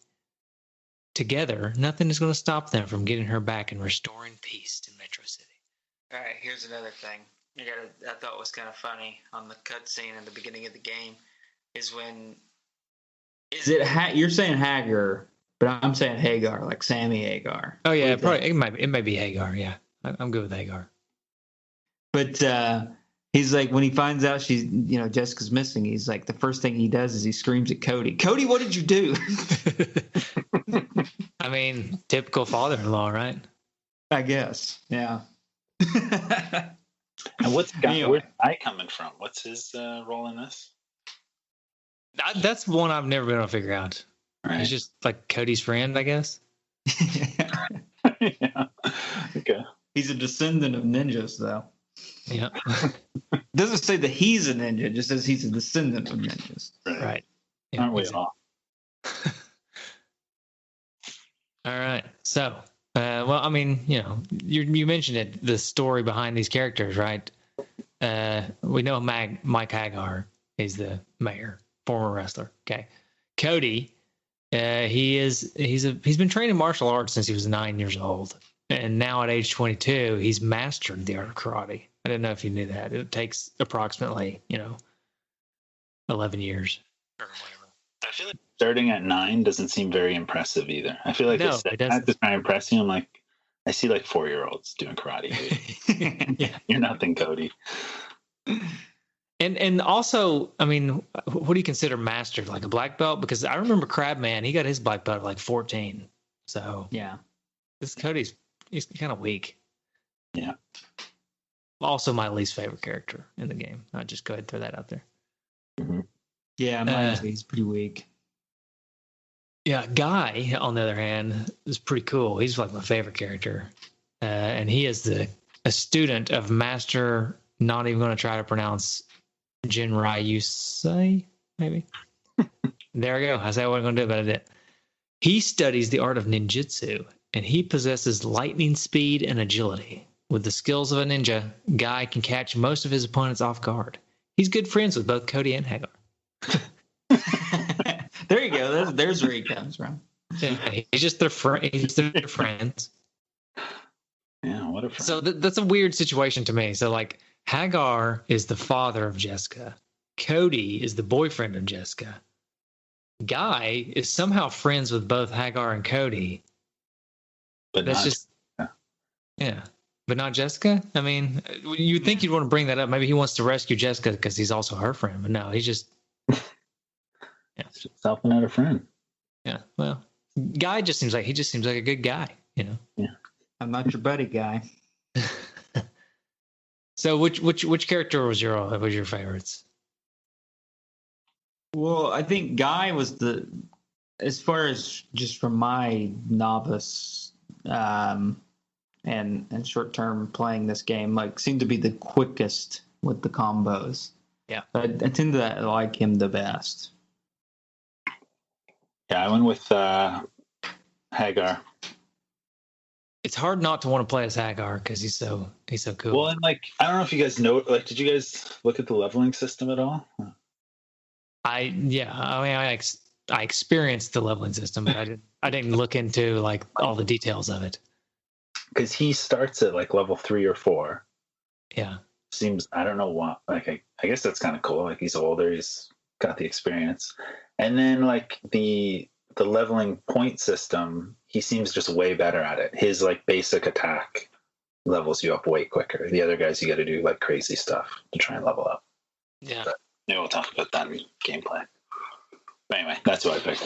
Together, nothing is going to stop them from getting her back and restoring peace to Metro City. All right, here's another thing I thought was kind of funny on the cutscene in the beginning of the game you're saying Hagar, but I'm saying Hagar, like Sammy Hagar. Oh yeah, probably it might be Hagar. Yeah, I'm good with Hagar. But he's like, when he finds out she's Jessica's missing, he's like, the first thing he does is he screams at Cody. Cody, what did you do? I mean, typical father-in-law, right? I guess. Yeah. And where's Guy coming from? What's his role in this? That's one I've never been able to figure out. Right. He's just like Cody's friend, I guess. Yeah. Okay. He's a descendant of ninjas, though. Yeah. Doesn't say that he's a ninja; it just says he's a descendant of ninjas. Right. Yeah, Aren't we all? All right. So, well, I mean, you mentioned it, the story behind these characters, right? We know Mike Hagar is the mayor, former wrestler. Okay. Cody, he's been training martial arts since he was 9 years old, and now at age 22, he's mastered the art of karate. I didn't know if you knew that. It takes approximately, 11 years or whatever. I feel like starting at 9 doesn't seem very impressive either. I feel like No, they said to try and impress you. I'm like, I see like 4-year-olds doing karate. Dude. Yeah. You're nothing, Cody. And also, I mean, what do you consider mastered? Like a black belt? Because I remember Crabman, he got his black belt at like 14. So yeah, this Cody's he's kind of weak. Yeah. Also, my least favorite character in the game. I'll just go ahead and throw that out there. Mm-hmm. Yeah, he's pretty weak. Yeah, Guy, on the other hand, is pretty cool. He's like my favorite character. And he is a student of Master, not even going to try to pronounce Jinrai Yusei, maybe. There we go. I said what I'm going to do, but I did. He studies the art of ninjutsu, and he possesses lightning speed and agility. With the skills of a ninja, Guy can catch most of his opponents off guard. He's good friends with both Cody and Hagar. There you go. There's where he comes from. Yeah, he's just their friend. He's their friends. Yeah, what a friend. So that's a weird situation to me. So like Hagar is the father of Jessica. Cody is the boyfriend of Jessica. Guy is somehow friends with both Hagar and Cody. But that's just yeah. But not Jessica? I mean, you'd think you'd want to bring that up. Maybe he wants to rescue Jessica because he's also her friend. But no, he's just just helping out a friend. Yeah. Well, Guy just seems like a good guy, Yeah. I'm not your buddy, Guy. So which character was your favorites? Well, I think Guy was as far as just from my novice and short term playing this game, like seemed to be the quickest with the combos. Yeah, I tend to like him the best. Yeah, I went with Hagar. it's hard not to want to play as Hagar because he's so cool. Well, and like I don't know if you guys know, like, did you guys look at the leveling system at all? I experienced the leveling system, but I didn't look into like all the details of it. Because he starts at like level 3 or 4. Yeah. Seems, I don't know what, like I guess that's kind of cool. Like he's older, he's got the experience, and then like the leveling point system, he seems just way better at it. His like basic attack levels you up way quicker. The other guys, you got to do like crazy stuff to try and level up. Yeah. But maybe we'll talk about that in gameplay. But anyway, that's what I picked.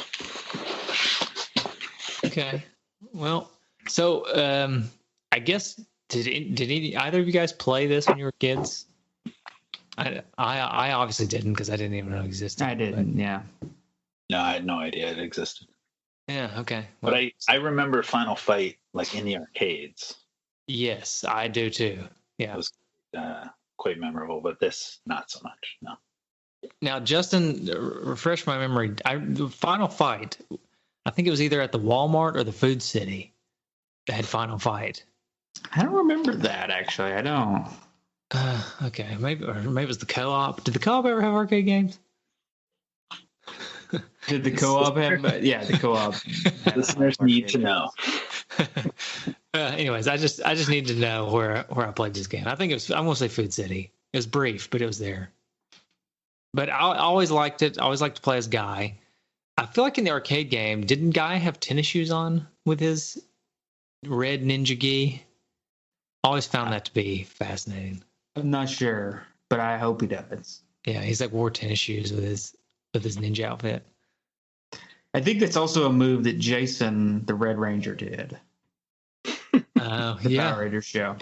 Okay. Well, so I guess did either of you guys play this when you were kids? I obviously didn't because I didn't even know it existed. I didn't. But, yeah. No, I had no idea it existed. Yeah. Okay. But I remember Final Fight like in the arcades. Yes, I do too. Yeah. It was quite memorable, but this not so much. No. Now, Justin, refresh my memory. The Final Fight, I think it was either at the Walmart or the Food City that had Final Fight. I don't remember that actually. I don't. Okay, maybe it was the Co-op. Did the Co-op ever have arcade games? Did the Co-op have? Yeah, the Co-op. Listeners need to know. Anyways, I just need to know where I played this game. I think it was, I won't say Food City. It was brief, but it was there. But I always liked it. I always liked to play as Guy. I feel like in the arcade game, didn't Guy have tennis shoes on with his red ninja gi? Always found that to be fascinating. I'm not sure, but I hope he does. Yeah, he's like wore tennis shoes with his ninja outfit. I think that's also a move that Jason, the Red Ranger, did. Oh, The yeah. Power Rangers show.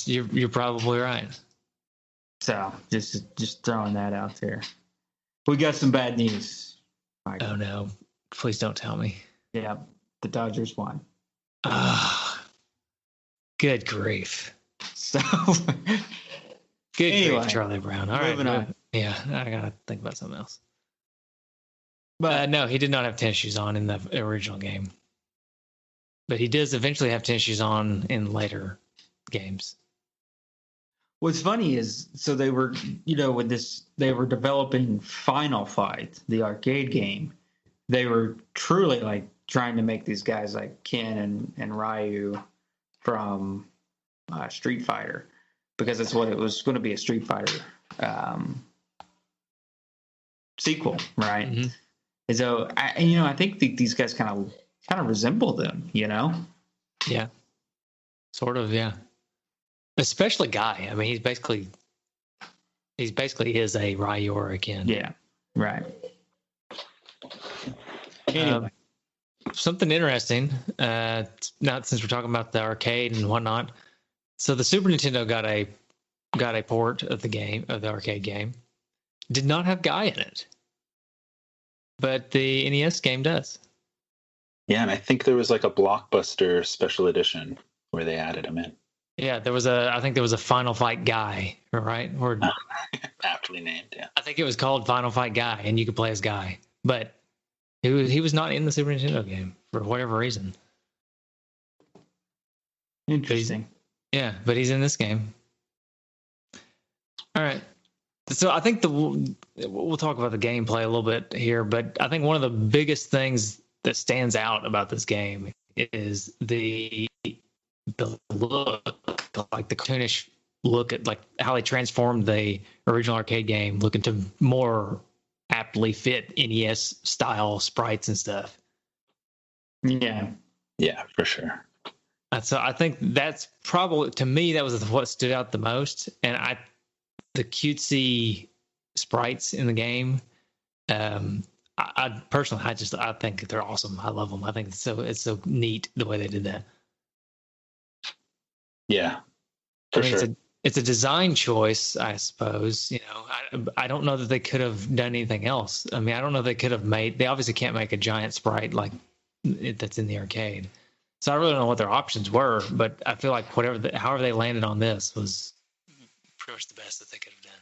You're probably right. So just throwing that out there. We got some bad news. Mike. Oh no! Please don't tell me. Yeah, the Dodgers won. Good grief. So Good Anyway, grief, Charlie Brown. All right, moving on. Yeah, I gotta think about something else. But no, he did not have tennis shoes on in the original game. But he does eventually have tennis shoes on in later games. what's funny is, so they were, with this, they were developing Final Fight, the arcade game. They were truly like trying to make these guys like Ken and Ryu from Street Fighter, because that's what it was going to be, a Street Fighter sequel, right? Mm-hmm. And so I think these guys kind of resemble them, Yeah, sort of. Yeah, especially Guy. I mean, he's basically is a Ryu or a Ken. Yeah, right. Anyway. Something interesting. Not since we're talking about the arcade and whatnot. So the Super Nintendo got a port of the arcade game. Did not have Guy in it, but the NES game does. Yeah, and I think there was like a Blockbuster special edition where they added him in. Yeah, I think there was a Final Fight Guy, right? Or aptly named. Yeah, I think it was called Final Fight Guy, and you could play as Guy, but he was not in the Super Nintendo game for whatever reason. Interesting. Yeah, but he's in this game. All right. So I think we'll talk about the gameplay a little bit here, but I think one of the biggest things that stands out about this game is the look, like the cartoonish look at like how they transformed the original arcade game, looking to more aptly fit NES style sprites and stuff. Yeah, for sure. So I think that's probably, to me, that was what stood out the most. And the cutesy sprites in the game, I personally, I think they're awesome. I love them. I think it's so neat the way they did that. Yeah, for sure. it's a design choice, I suppose. I don't know that they could have done anything else. I mean, I don't know if they could have they obviously can't make a giant sprite like that's in the arcade. So I really don't know what their options were, but I feel like however they landed on this was pretty much the best that they could have done.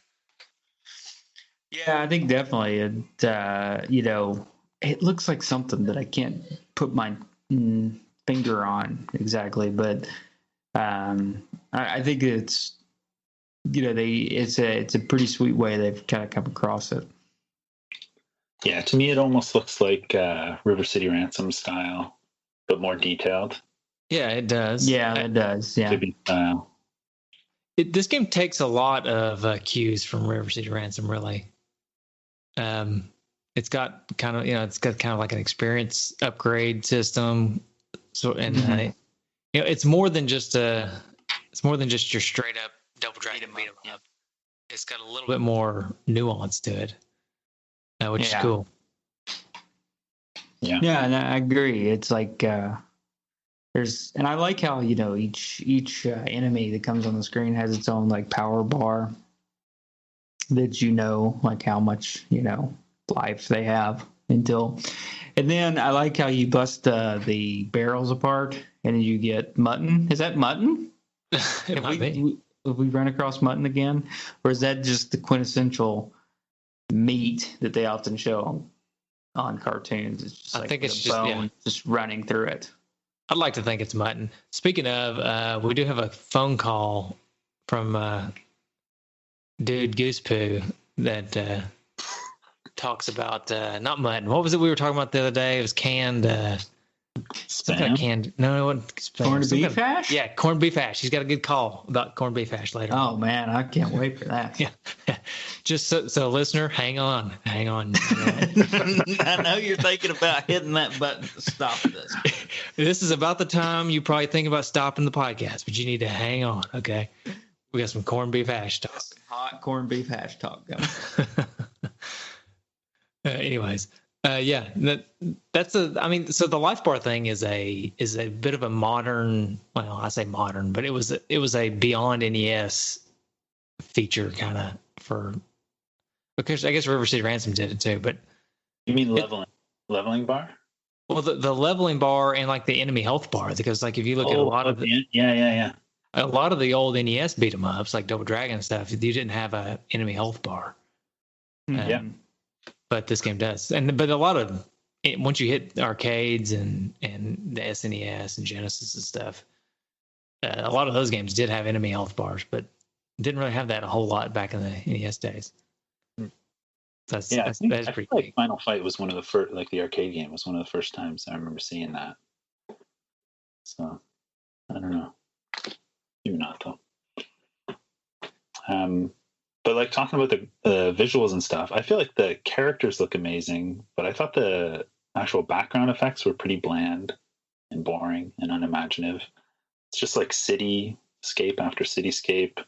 Yeah, I think definitely. It looks like something that I can't put my finger on exactly, but I think it's it's a pretty sweet way they've kind of come across it. Yeah, to me it almost looks like River City Ransom style, but more detailed. Yeah, it does. Yeah, it does. Yeah. Style. This game takes a lot of cues from River City Ransom, really. It's got kind of like an experience upgrade system. So, and it's more than just your straight up Double Dragon beat 'em up. It's got a little bit more nuance to it, which is cool. Yeah, and I agree. It's like and I like how each enemy that comes on the screen has its own like power bar that like how much life they have until, and then I like how you bust the barrels apart and you get mutton. Is that mutton? It might be. Have we run across mutton again, or is that just the quintessential meat that they often show on cartoons? It's just I think it's just bone just running through it. I'd like to think it's mutton. Speaking of, we do have a phone call from Dude Goose Poo that talks about not mutton. What was it we were talking about the other day? It was canned. Some kind of canned. No, it wasn't spam. Corned beef hash? Yeah, corned beef hash. He's got a good call about corned beef hash later. Oh man, I can't wait for that. Yeah. Just so listener, hang on. I know you're thinking about hitting that button to stop this. This is about the time you probably think about stopping the podcast, but you need to hang on, okay? We got some corned beef hash talk. Hot corned beef hash talk going. Anyways, that's so the life bar thing is a bit of a modern, well, I say modern, but it was a beyond NES feature kind of for, because I guess River City Ransom did it too, but you mean leveling bar? Well, the leveling bar and like the enemy health bar, because like if you look at a lot of a lot of the old NES beat 'em ups like Double Dragon and stuff, you didn't have a enemy health bar. But this game does, but a lot of once you hit arcades and the SNES and Genesis and stuff, a lot of those games did have enemy health bars, but didn't really have that a whole lot back in the NES days. That's pretty like neat. Final Fight was one of the first, like the arcade game was one of the first times I remember seeing that. So I don't know, maybe not though. But like talking about the visuals and stuff, I feel like the characters look amazing, but I thought the actual background effects were pretty bland and boring and unimaginative. It's just like cityscape after cityscape.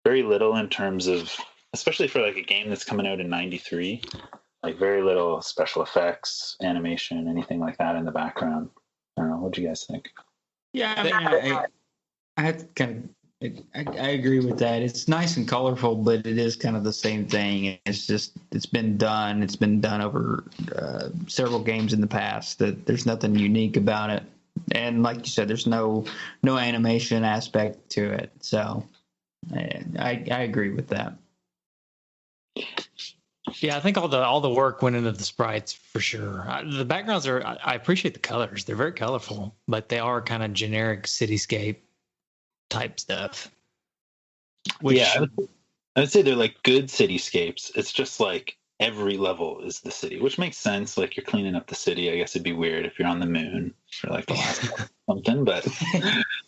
Very little in terms of, especially for like a game that's coming out in '93, like very little special effects, animation, anything like that in the background. I don't know. What do you guys think? Yeah, I mean, I had I agree with that. It's nice and colorful, but it is kind of the same thing. It's been done. It's been done over several games in the past. That there's nothing unique about it, and like you said, there's no animation aspect to it. So I agree with that. Yeah, I think all the work went into the sprites for sure. The backgrounds I appreciate the colors. They're very colorful, but they are kind of generic cityscape type stuff. I would say they're like good cityscapes. It's just like every level is the city, which makes sense. Like you're cleaning up the city. I guess it'd be weird if you're on the moon for like the last something, but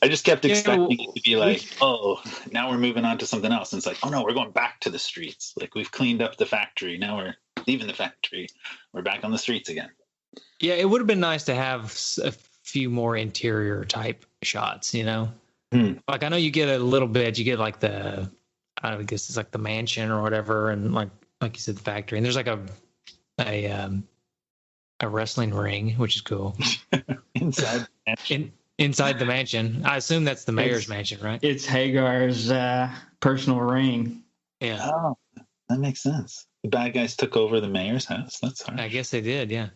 I just kept expecting it to be like, oh, now we're moving on to something else. And it's like, oh no, we're going back to the streets. Like we've cleaned up the factory. Now we're leaving the factory. We're back on the streets again. Yeah, it would have been nice to have a few more interior type shots, you know? Like I know you get a little bit, you get like I guess it's like the mansion or whatever, and like you said, the factory, and there's like a wrestling ring, which is cool. Inside inside the mansion. I assume that's the mayor's mansion, right? It's Hagar's personal ring. Yeah. Oh, that makes sense. The bad guys took over the mayor's house. That's hard. I guess they did, yeah.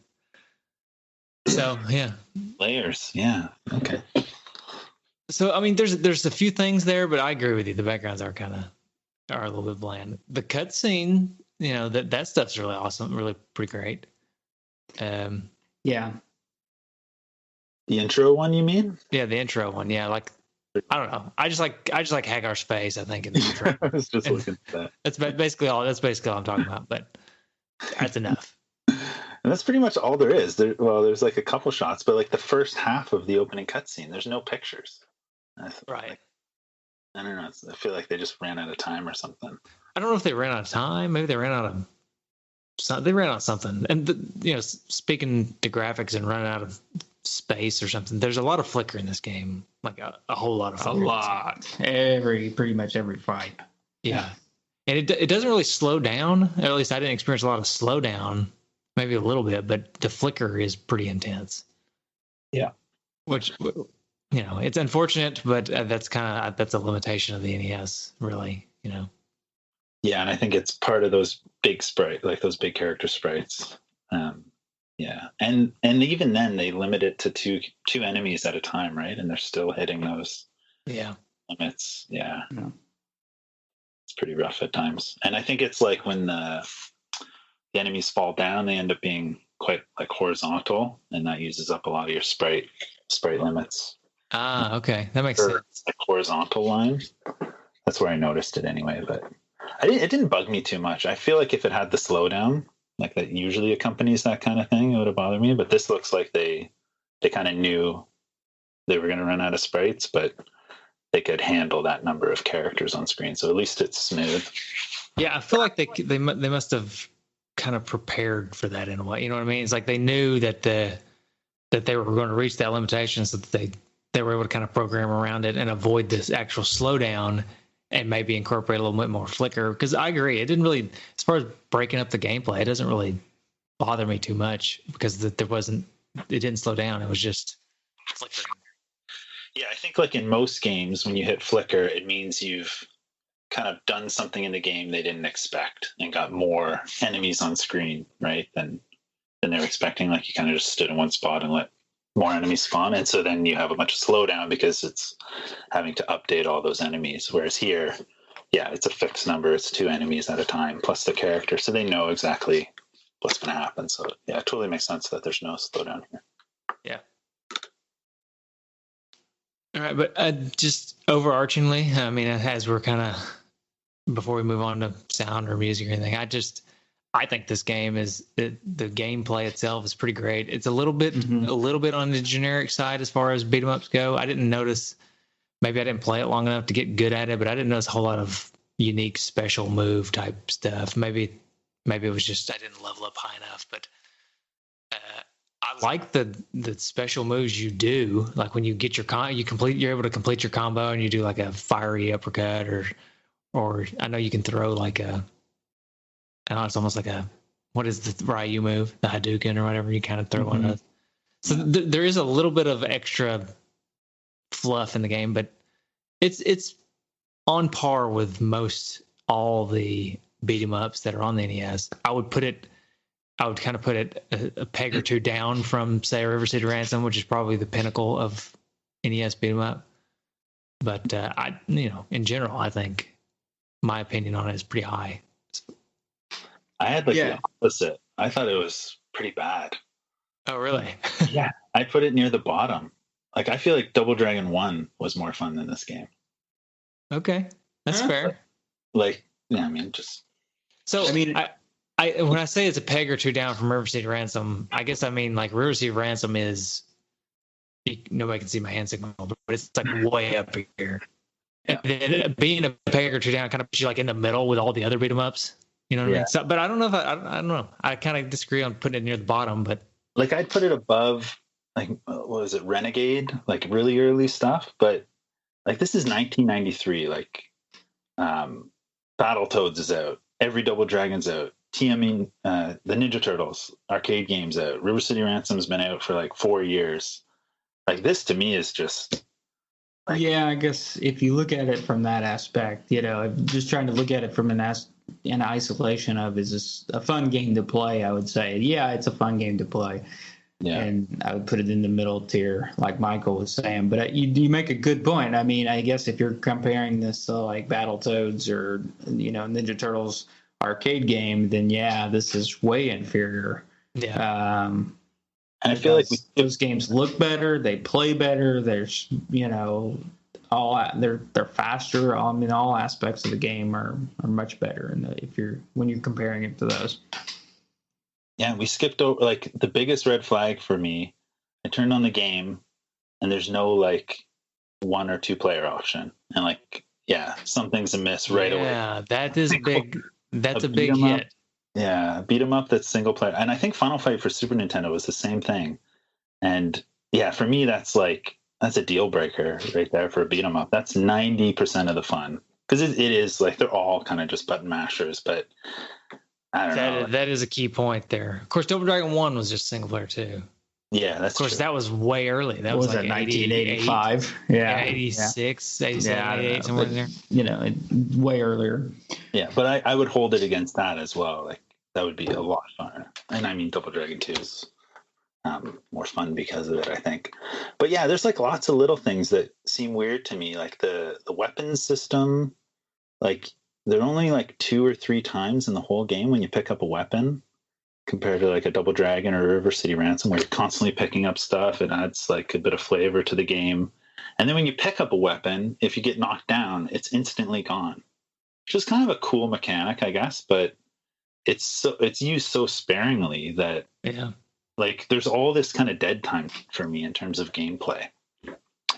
So, yeah. Layers, yeah. Okay. So, I mean, there's a few things there, but I agree with you. The backgrounds are a little bit bland. The cutscene, that stuff's really awesome, really pretty great. Yeah. The intro one, you mean? Yeah, the intro one. Yeah, like I don't know. I just like Hagar's face, I think, in the intro. I was just looking at that. That's basically all I'm talking about, but that's enough. And that's pretty much all there is. There's like a couple shots, but like the first half of the opening cutscene, there's no pictures. Right. I don't know. I feel like they just ran out of time or something. I don't know if they ran out of time. Maybe they ran out of something. And speaking to graphics and running out of space or something, there's a lot of flicker in this game, like a whole lot of flicker. A lot. Pretty much every fight. Yeah. And it doesn't really slow down. At least I didn't experience a lot of slowdown. Maybe a little bit, but the flicker is pretty intense. Yeah. Which, it's unfortunate, but that's a limitation of the NES, really, Yeah, and I think it's part of those big those big character sprites. Yeah, and even then they limit it to two enemies at a time, right? And they're still hitting those limits. Yeah. It's pretty rough at times. And I think it's like when the enemies fall down, they end up being quite like horizontal, and that uses up a lot of your sprite limits. Ah, okay, that makes sense. Like horizontal line. That's where I noticed it anyway, but it didn't bug me too much. I feel like if it had the slowdown, like that usually accompanies that kind of thing, it would have bothered me. But this looks like they kind of knew they were going to run out of sprites, but they could handle that number of characters on screen. So at least it's smooth. Yeah, I feel like they must have kind of prepared for that in a way. You know what I mean? It's like they knew that they were going to reach that limitation, so that they were able to kind of program around it and avoid this actual slowdown and maybe incorporate a little bit more flicker. Because I agree, it didn't really, as far as breaking up the gameplay, it doesn't really bother me too much because it didn't slow down. It was just flickering. Yeah, I think like in most games, when you hit flicker, it means you've kind of done something in the game they didn't expect and got more enemies on screen, right? Than they were expecting. Like you kind of just stood in one spot and let more enemies spawn, and so then you have a bunch of slowdown because it's having to update all those enemies. Whereas here, yeah, it's a fixed number. It's 2 enemies at a time plus the character, so they know exactly what's going to happen. So yeah, it totally makes sense that there's no slowdown here. Yeah. All right, but just overarchingly, I mean, as we're kind of, before we move on to sound or music or anything, I think this game the gameplay itself is pretty great. It's a little bit on the generic side as far as beat 'em ups go. I didn't notice, maybe I didn't play it long enough to get good at it, but I didn't notice a whole lot of unique special move type stuff. Maybe it was just I didn't level up high enough, but I like the special moves you do. Like when you get you're able to complete your combo and you do like a fiery uppercut or I know you can throw like it's almost like what is the Ryu move? The Hadouken or whatever. You kind of throw one of those. So there is a little bit of extra fluff in the game, but it's on par with all the beat 'em ups that are on the NES. I would kind of put it a peg or two down from, say, River City Ransom, which is probably the pinnacle of NES beat 'em up. But in general, I think my opinion on it is pretty high. I had the opposite. I thought it was pretty bad. Oh, really? Yeah. I put it near the bottom. Like, I feel like Double Dragon 1 was more fun than this game. Okay. That's fair. Like, yeah, I mean, just... So, I mean, I when I say it's a peg or two down from River City Ransom, I guess I mean, like, River City Ransom is... Nobody can see my hand signal, but it's, like, way up here. Yeah. And then being a peg or two down kind of puts you, like, in the middle with all the other beat 'em ups. You know what I mean? So, but I don't know if I don't know. I kind of disagree on putting it near the bottom, but like I'd put it above, like what was it, Renegade, like really early stuff. But like this is 1993. Like Battletoads is out, every Double Dragon's out, the Ninja Turtles arcade games out. River City Ransom's been out for like 4 years. Like this to me is just. Like, yeah, I guess if you look at it from that aspect, just trying to look at it from an isolation of, is this a fun game to play? I would say, yeah, it's a fun game to play. Yeah. And I would put it in the middle tier, like Michael was saying. But you make a good point. I mean, I guess if you're comparing this to like Battletoads or Ninja Turtles arcade game, then yeah, this is way inferior. Yeah. And I feel like those games look better, they play better. There's they're faster. I mean, all aspects of the game are much better. And when you're comparing it to those. Yeah, we skipped over like the biggest red flag for me. I turned on the game, and there's no like 1 or 2 player option, and like something's amiss right away. Yeah, that is big. That's a big hit. Yeah, beat 'em up that's single player, and I think Final Fight for Super Nintendo was the same thing. And yeah, for me, that's a deal breaker right there for a beat 'em up. That's 90% of the fun, because it is like they're all kind of just button mashers, but. I don't know. That is a key point there. Of course, Double Dragon 1 was just single player too. Yeah, that's of course true. That was way early. That was like 1985. Yeah, 86, 87, 88, somewhere in there. Way earlier. Yeah, but I would hold it against that as well. Like that would be a lot funner. And I mean, Double Dragon 2 is more fun because of it, I think. But yeah, there's like lots of little things that seem weird to me, like the weapons system, like. There are only like 2 or 3 times in the whole game when you pick up a weapon, compared to like a Double Dragon or River City Ransom, where you're constantly picking up stuff. It adds like a bit of flavor to the game. And then when you pick up a weapon, if you get knocked down, it's instantly gone, which is kind of a cool mechanic, I guess. But it's used so sparingly that like there's all this kind of dead time for me in terms of gameplay.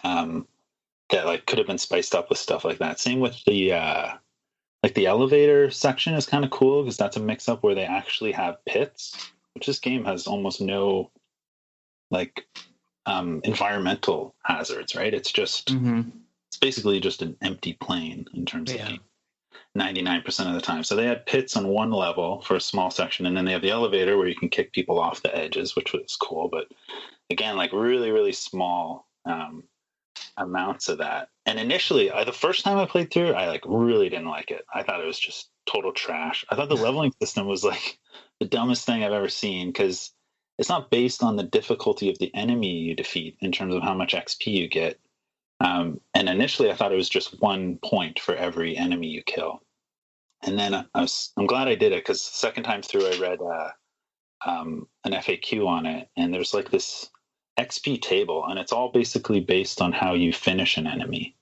That like could have been spiced up with stuff like that. Same with the. Like the elevator section is kind of cool because that's a mix up where they actually have pits, which this game has almost no like environmental hazards, right? It's just it's basically just an empty plane in terms of game 99% of the time. So they had pits on one level for a small section, and then they have the elevator where you can kick people off the edges, which was cool. But again, like really, really small amounts of that. And initially, the first time I played through, I like really didn't like it. I thought it was just total trash. I thought the leveling system was like the dumbest thing I've ever seen, because it's not based on the difficulty of the enemy you defeat in terms of how much XP you get. And initially, I thought it was just 1 point for every enemy you kill. And then I'm glad I did it, because the second time through, I read an FAQ on it, and there's like this XP table, and it's all basically based on how you finish an enemy.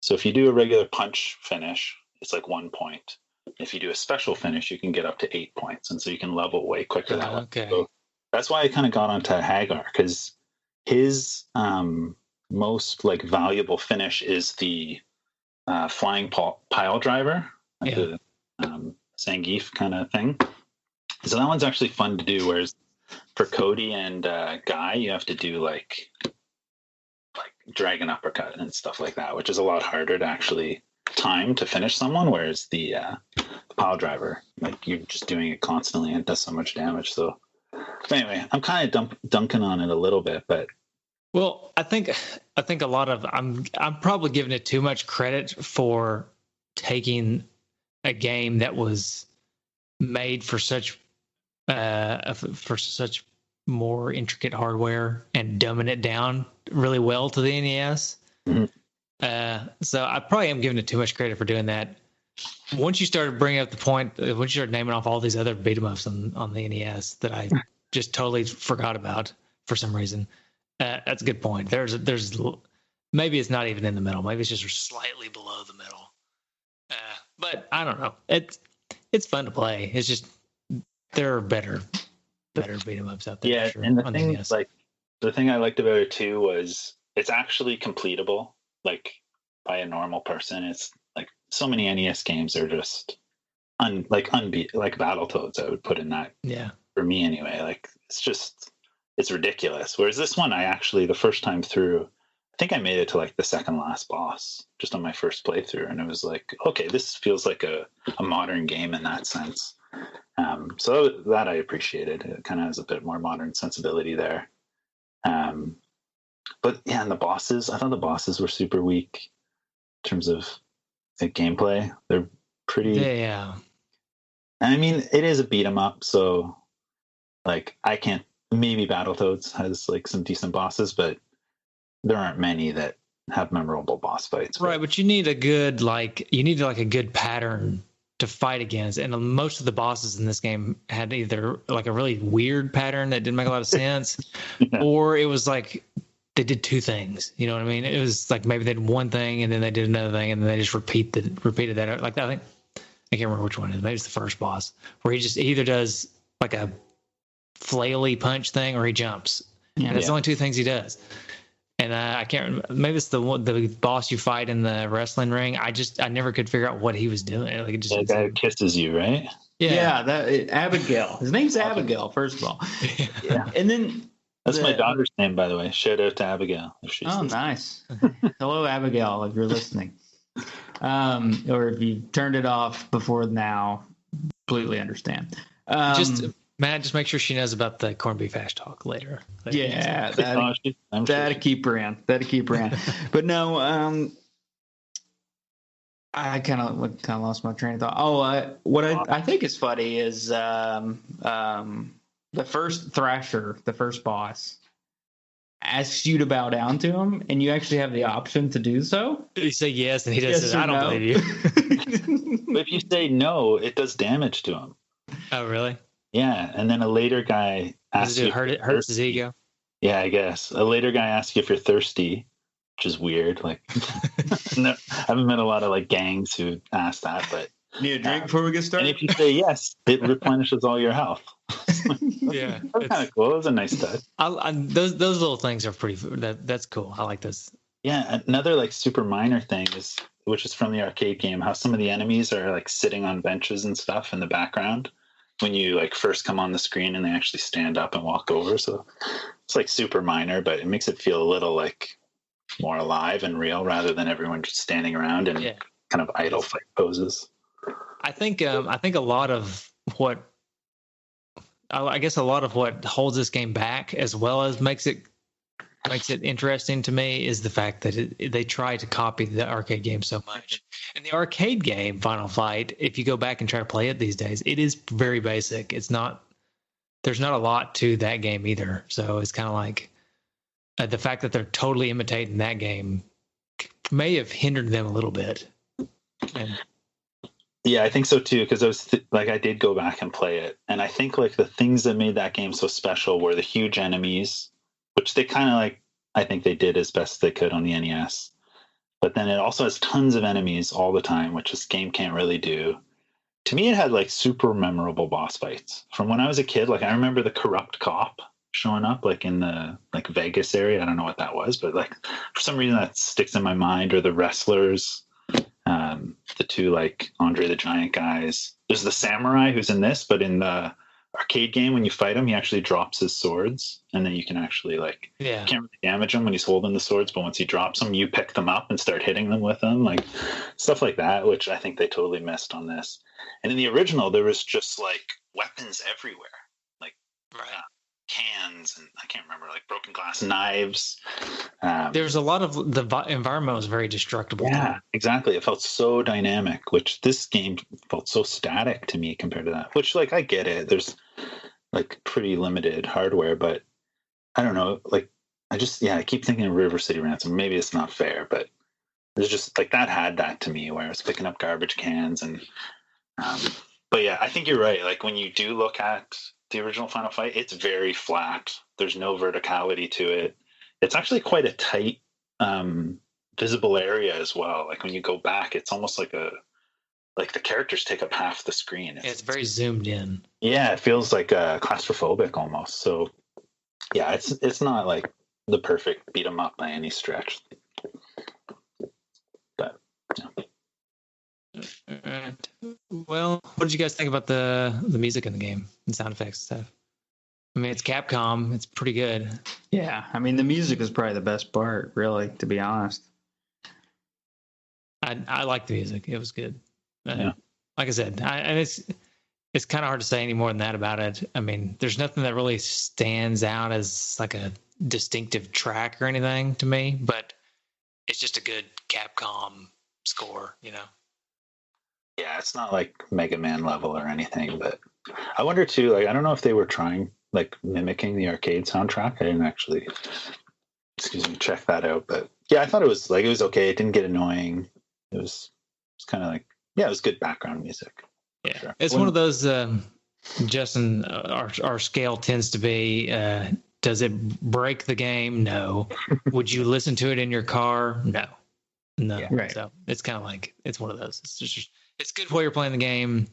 So if you do a regular punch finish, it's like 1 point. If you do a special finish, you can get up to 8 points, and so you can level way quicker that way. Okay. So that's why I kind of got onto Hagar, because his most like valuable finish is the flying pile driver, like the Zangief kind of thing. So that one's actually fun to do, whereas for Cody and Guy, you have to do like dragon uppercut and stuff like that, which is a lot harder to actually time to finish someone, whereas the pile driver, like you're just doing it constantly and it does so much damage. So anyway, I'm kind of dunking on it a little bit, but well, I think a lot of I'm probably giving it too much credit for taking a game that was made for such more intricate hardware and dumbing it down really well to the NES. So I probably am giving it too much credit for doing that. Once you started bringing up the point, once you started naming off all these other beat 'em ups on the NES that I just totally forgot about for some reason, that's a good point. There's maybe it's not even in the middle. Maybe it's just slightly below the middle. But I don't know. It's fun to play. It's just there are better beat 'em ups out there. Yeah, sure, and the thing I liked about it too was it's actually completable, like by a normal person. It's like so many NES games are just like Battletoads. I would put in that. Yeah. For me anyway, like it's ridiculous. Whereas this one, I actually the first time through, I think I made it to like the second last boss just on my first playthrough, and it was like, okay, this feels like a modern game in that sense. So that I appreciated. It kind of has a bit more modern sensibility there. But yeah, and the bosses, I thought the bosses were super weak in terms of the gameplay. They're pretty. Yeah. I mean, it is a beat 'em up, so like I can't. Maybe Battletoads has like some decent bosses, but there aren't many that have memorable boss fights. Right, but you need a good a good pattern to fight against, and most of the bosses in this game had either like a really weird pattern that didn't make a lot of sense, or it was like they did two things. You know what I mean? It was like maybe they did one thing and then they did another thing, and then they just repeated that. Like I can't remember which one it is. Maybe it's the first boss where he either does like a flaily punch thing or he jumps. Yeah, and that's the only two things he does. And I can't remember. Maybe it's the boss you fight in the wrestling ring. I never could figure out what he was doing. Like the guy who kisses you, right? Yeah, Abigail. His name's Abigail, first of all. Yeah, and then that's my daughter's name, by the way. Shout out to Abigail if she's listening. Nice. Hello, Abigail, if you're listening, or if you turned it off before now, completely understand. Matt, just make sure she knows about the corned beef hash talk later. Yeah, that'll keep her in. But no, I kind of lost my train of thought. Oh, what I think is funny is the first Thrasher, the first boss, asks you to bow down to him, and you actually have the option to do so. You say yes, and he does. I don't believe you. But if you say no, it does damage to him. Oh, really? Yeah, and then a later guy asks you. It hurts his ego. Yeah, I guess a later guy asks you if you're thirsty, which is weird. Like, no, I haven't met a lot of like gangs who ask that, but need a drink before we get started. And if you say yes, it replenishes all your health. Yeah, that's kind of cool. It was a nice touch. Those little things are pretty. That's cool. I like this. Yeah, another like super minor thing which is from the arcade game, how some of the enemies are like sitting on benches and stuff in the background when you like first come on the screen, and they actually stand up and walk over. So it's like super minor, but it makes it feel a little like more alive and real rather than everyone just standing around in kind of idle fight poses. I think a lot of what holds this game back, as well as makes it interesting to me, is the fact that they try to copy the arcade game so much. And the arcade game Final Fight, if you go back and try to play it these days, it is very basic. There's not a lot to that game either. So it's kind of like the fact that they're totally imitating that game may have hindered them a little bit. Yeah, I think so too, because I was I did go back and play it, and I think like the things that made that game so special were the huge enemies, which they kind of I think they did as best they could on the NES. But then it also has tons of enemies all the time, which this game can't really do. To me, it had like super memorable boss fights. From when I was a kid, like I remember the corrupt cop showing up like in the like Vegas area. I don't know what that was, but like for some reason that sticks in my mind. Or the wrestlers, the two like Andre the Giant guys. There's the samurai who's in this, but in the arcade game, when you fight him, he actually drops his swords, and then you can actually you can't really damage him when he's holding the swords, but once he drops them, you pick them up and start hitting them with them, like stuff like that, which I think they totally missed on this. And in the original, there was just like weapons everywhere, like cans, and I can't remember, like broken glass, knives. There's a lot of the environment was very destructible. Yeah, exactly. It felt so dynamic, which this game felt so static to me compared to that. Which, like, I get it. There's like pretty limited hardware, but I don't know. Like, I keep thinking of River City Ransom. Maybe it's not fair, but there's just like that had that to me, where I was picking up garbage cans and. But yeah, I think you're right. Like when you do look at the original Final Fight, it's very flat. There's no verticality to it. It's actually quite a tight, visible area as well. Like when you go back, it's almost like the characters take up half the screen. It's very zoomed in. Yeah, it feels like claustrophobic almost. So yeah, it's not like the perfect beat 'em up by any stretch. But yeah. Well, what did you guys think about the music in the game and sound effects and stuff? I mean, it's Capcom. It's pretty good. Yeah, I mean, the music is probably the best part, really, to be honest. I like the music. It was good. Yeah. Like I said, it's kind of hard to say any more than that about it. I mean, there's nothing that really stands out as like a distinctive track or anything to me, but it's just a good Capcom score, you know? Yeah, it's not like Mega Man level or anything, but I wonder too, like, I don't know if they were trying, like, mimicking the arcade soundtrack. I didn't actually, check that out, but yeah, I thought it was okay. It didn't get annoying. It's kind of like, yeah, it was good background music. Yeah, sure. It's one of those, Justin, our scale tends to be, does it break the game? No. Would you listen to it in your car? No. Yeah, right. So it's kind of like, it's one of those. It's good while you're playing the game.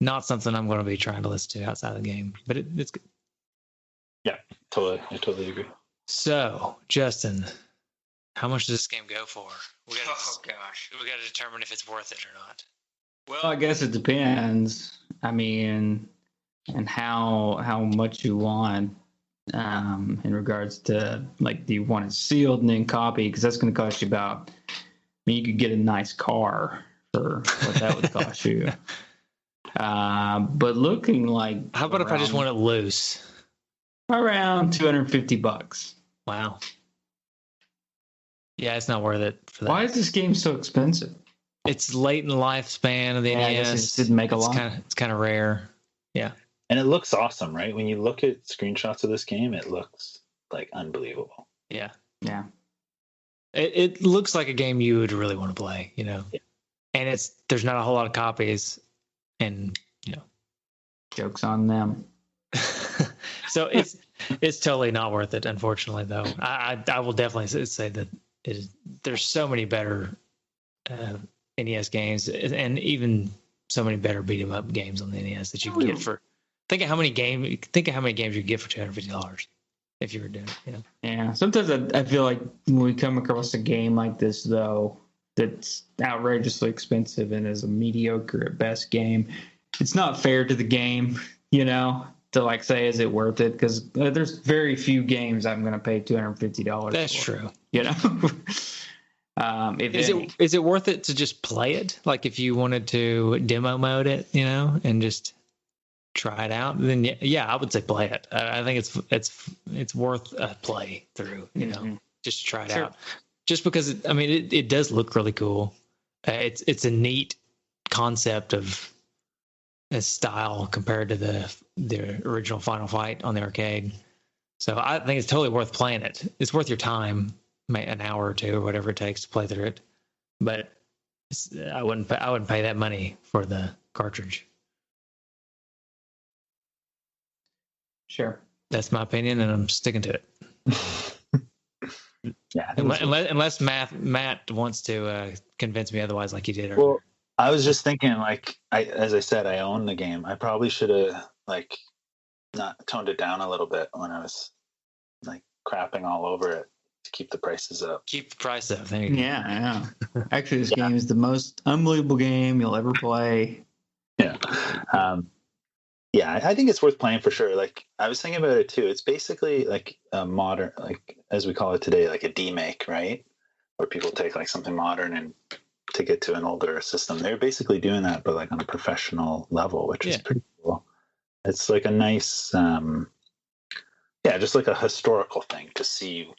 Not something I'm going to be trying to listen to outside of the game, but it's good. Yeah, totally. I totally agree. So, Justin, how much does this game go for? We got to determine if it's worth it or not. Well, I guess it depends. I mean, and how much you want in regards to, like, do you want it sealed and then copy? Because that's going to cost you about. I mean, you could get a nice car for what that would cost you. But looking like, how about if I just want it loose? Around $250. Wow. Yeah, it's not worth it for that. Why is this game so expensive? It's late in the lifespan of the NES. I guess it just didn't make a lot. It's kind of rare. Yeah. And it looks awesome, right? When you look at screenshots of this game, it looks like unbelievable. Yeah. Yeah. It looks like a game you would really want to play, you know. Yeah. And there's not a whole lot of copies, and you know, jokes on them. So it's totally not worth it, unfortunately. Though I will definitely say that there's so many better NES games, and even so many better beat 'em up games on the NES that you can get for. Think of how many games you could get for $250 if you were doing it. You know? Yeah. Sometimes I feel like when we come across a game like this, though, that's outrageously expensive and is a mediocre at best game, it's not fair to the game, you know, to like say, is it worth it? Because there's very few games I'm going to pay $250. That's for, true. You know. Is it worth it to just play it? Like if you wanted to demo mode it, you know, and just try it out, then yeah, I would say play it. I think it's worth a play through, you know, just to try it out. Just because it does look really cool. It's a neat concept of a style compared to the original Final Fight on the arcade. So I think it's totally worth playing it. It's worth your time, an hour or two or whatever it takes to play through it. But I wouldn't pay that money for the cartridge. Sure. That's my opinion, and I'm sticking to it. Yeah. Unless Matt wants to convince me otherwise, like he did earlier. Well, I was just thinking, like, as I said, I own the game. I probably should have, like, not toned it down a little bit when I was, like, crapping all over it to keep the prices up. Keep the price up. There you go. Yeah. Actually, this game is the most unbelievable game you'll ever play. Yeah. Yeah, I think it's worth playing for sure. Like, I was thinking about it too. It's basically like a modern, like, as we call it today, like a demake, right? Where people take like something modern and take it to an older system. They're basically doing that, but like on a professional level, which is pretty cool. It's like a nice, just like a historical thing to see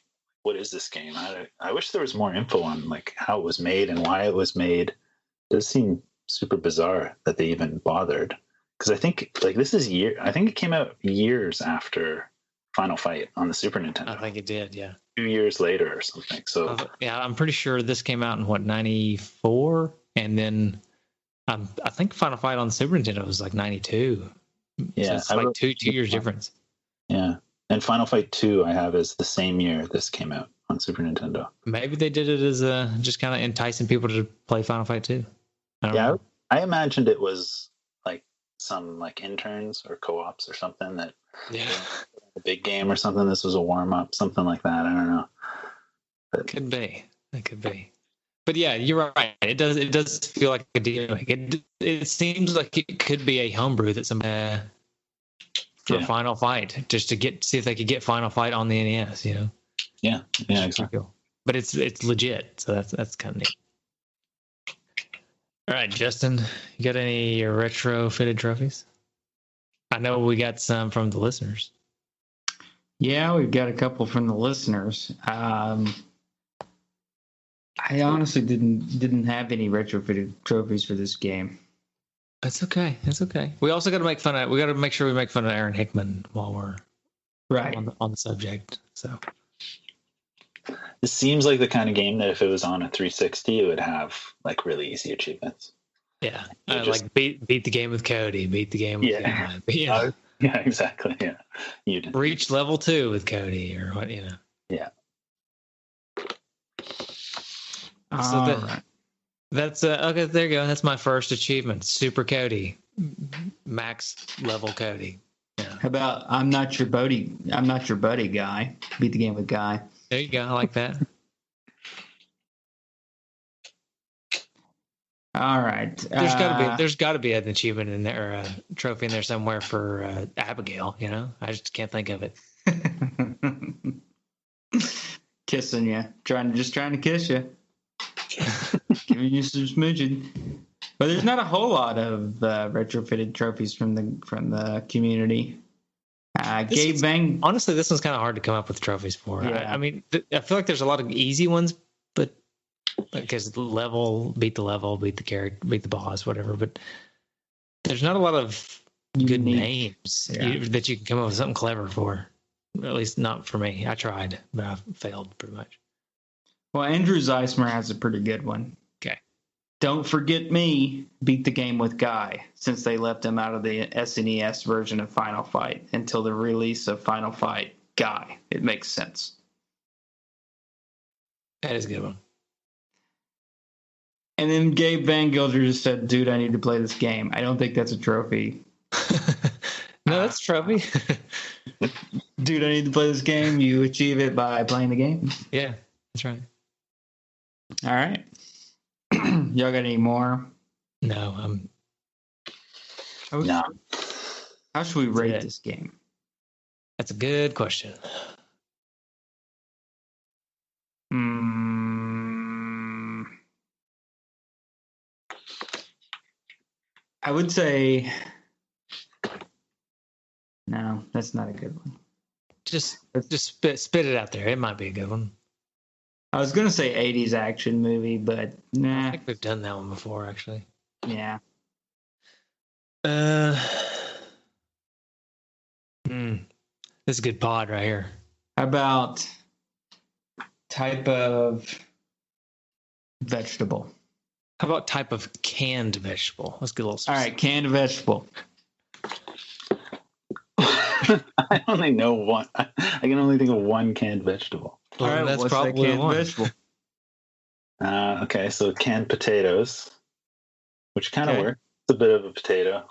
what is this game. I wish there was more info on like how it was made and why it was made. It does seem super bizarre that they even bothered. Because I think like I think it came out years after Final Fight on the Super Nintendo. I think it did, yeah. 2 years later or something. So yeah, I'm pretty sure this came out in 94, and then I think Final Fight on the Super Nintendo was like 92. Yeah, so it's like two years difference. Yeah, and Final Fight 2 I have is the same year this came out on Super Nintendo. Maybe they did it as just kind of enticing people to play Final Fight 2. I don't know. I imagined it was like some like interns or co-ops or something that a big game or something. This was a warm-up, something like that. I don't know. But it could be. But yeah, you're right. It does feel like a deal. It seems like it could be a homebrew that some for Final Fight, just to see if they could get Final Fight on the NES, you know. Yeah, exactly. Cool. But it's legit, so that's kind of neat. All right, Justin, you got any retro fitted trophies? I know we got some from the listeners. Yeah, we've got a couple from the listeners. I honestly didn't have any retrofitted trophies for this game. That's okay. That's okay. We also got to make fun of. We got to make sure we make fun of Aaron Hickman while we're right on the subject. So this seems like the kind of game that if it was on a 360, it would have like really easy achievements. Yeah, like beat the game with Cody. Beat the game with yeah. Yeah, exactly. Yeah, you did. Reach level 2 with Cody or what, Yeah. So that's okay. There you go. That's my first achievement. Super Cody, max level Cody. Yeah. How about I'm not your buddy guy. Beat the game with Guy. There you go. I like that. All right. There's got to be an achievement in there, a trophy in there somewhere for Abigail. I just can't think of it. Kissing you, trying to kiss you, giving you some smooching. But there's not a whole lot of retrofitted trophies from the community. Gabe Bang. Honestly, this one's kind of hard to come up with trophies for. Yeah. I mean, I feel like there's a lot of easy ones, but because beat the level, beat the character, beat the boss, whatever. But there's not a lot of good names that you can come up with something clever for. At least not for me. I tried, but I failed pretty much. Well, Andrew Zeismer has a pretty good one. Okay. Don't forget me. Beat the game with Guy, since they left him out of the SNES version of Final Fight until the release of Final Fight Guy. It makes sense. That is a good one. And then Gabe Van Gilder just said, dude, I need to play this game. I don't think that's a trophy. No, that's a trophy. Dude, I need to play this game. You achieve it by playing the game. Yeah, that's right. All right. Y'all got any more? No. No. How should we rate this game? That's a good question. I would say no, that's not a good one. Just spit it out there. It might be a good one. I was gonna say 80s action movie, but nah. I think we've done that one before, actually. Yeah. This is a good pod right here. How about type of vegetable? How about type of canned vegetable? Let's get a little specific. All right, canned vegetable. I only know one. I can only think of one canned vegetable. All right, that's what's probably that canned one. vegetable? Okay, so canned potatoes, which kind of works. It's a bit of a potato.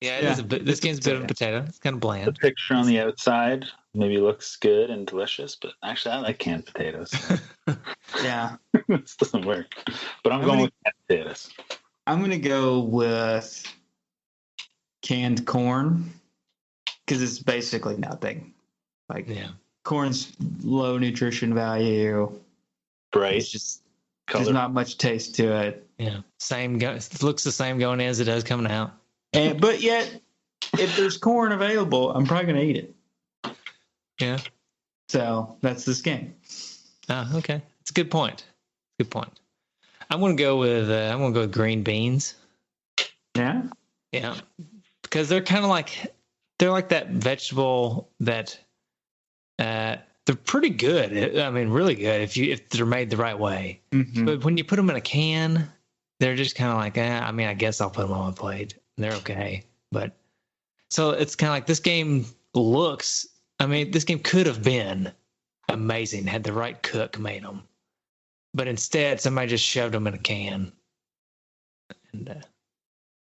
Yeah, it is a bit. This game's a bit of a potato. It's kind of The bland. picture on the outside maybe looks good and delicious, but actually I like canned potatoes. Yeah. This doesn't work. But I'm going with canned potatoes. I'm going to go with canned corn because it's basically nothing. Like, corn's low nutrition value. Bright. It's just, there's not much taste to it. Yeah. It looks the same going in as it does coming out. But yet, if there's corn available, I'm probably going to eat it. Yeah. So that's this game. Okay. It's a good point. Good point. I'm going to go with green beans. Yeah. Yeah. Because they're kind of like that vegetable that they're pretty good. I mean, really good if they're made the right way. Mm-hmm. But when you put them in a can, they're just kind of like, I mean, I guess I'll put them on my plate. They're okay. But so it's kind of like this game this game could have been amazing had the right cook made them. But instead, somebody just shoved them in a can. And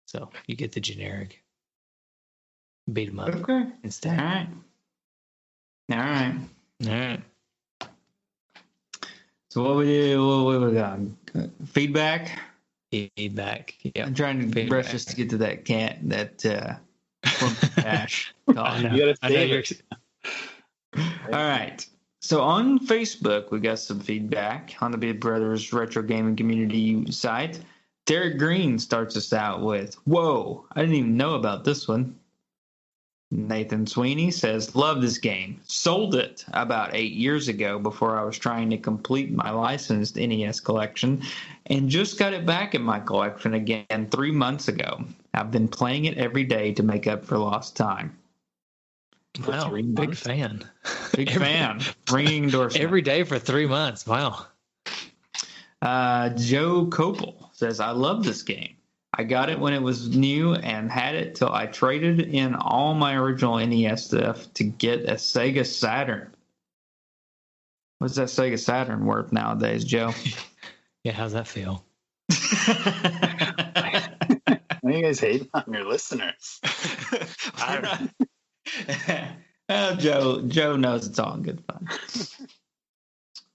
so you get the generic. Beat them up. Okay. Instead. All right. All right. So what we got? Feedback? Feedback. Yeah. I'm trying to rush us to get to that cash. You gotta save it. All right. So on Facebook, we got some feedback on the Big Brothers Retro Gaming Community site. Derek Green starts us out with, whoa, I didn't even know about this one. Nathan Sweeney says, love this game. Sold it about 8 years ago before I was trying to complete my licensed NES collection and just got it back in my collection again 3 months ago. I've been playing it every day to make up for lost time. Wow, big fan. Big fan. Ringing endorsement. Every day for 3 months. Wow. Joe Copel says, I love this game. I got it when it was new and had it till I traded in all my original NES stuff to get a Sega Saturn. What's that Sega Saturn worth nowadays, Joe? Yeah, how's that feel? Why are you guys hating on your listeners? I don't know. Joe knows it's all in good fun.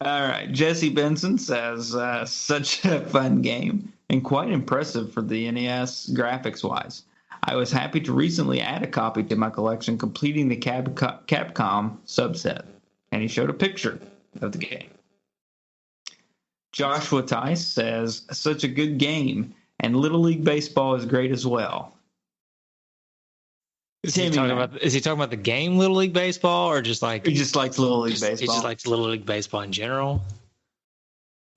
All right. Jesse Benson says, such a fun game and quite impressive for the NES graphics-wise. I was happy to recently add a copy to my collection, completing the Capcom subset. And he showed a picture of the game. Joshua Tice says, such a good game, and Little League Baseball is great as well. Is he talking about the game Little League Baseball, or just like he just likes Little League Baseball? He just likes Little League Baseball in general.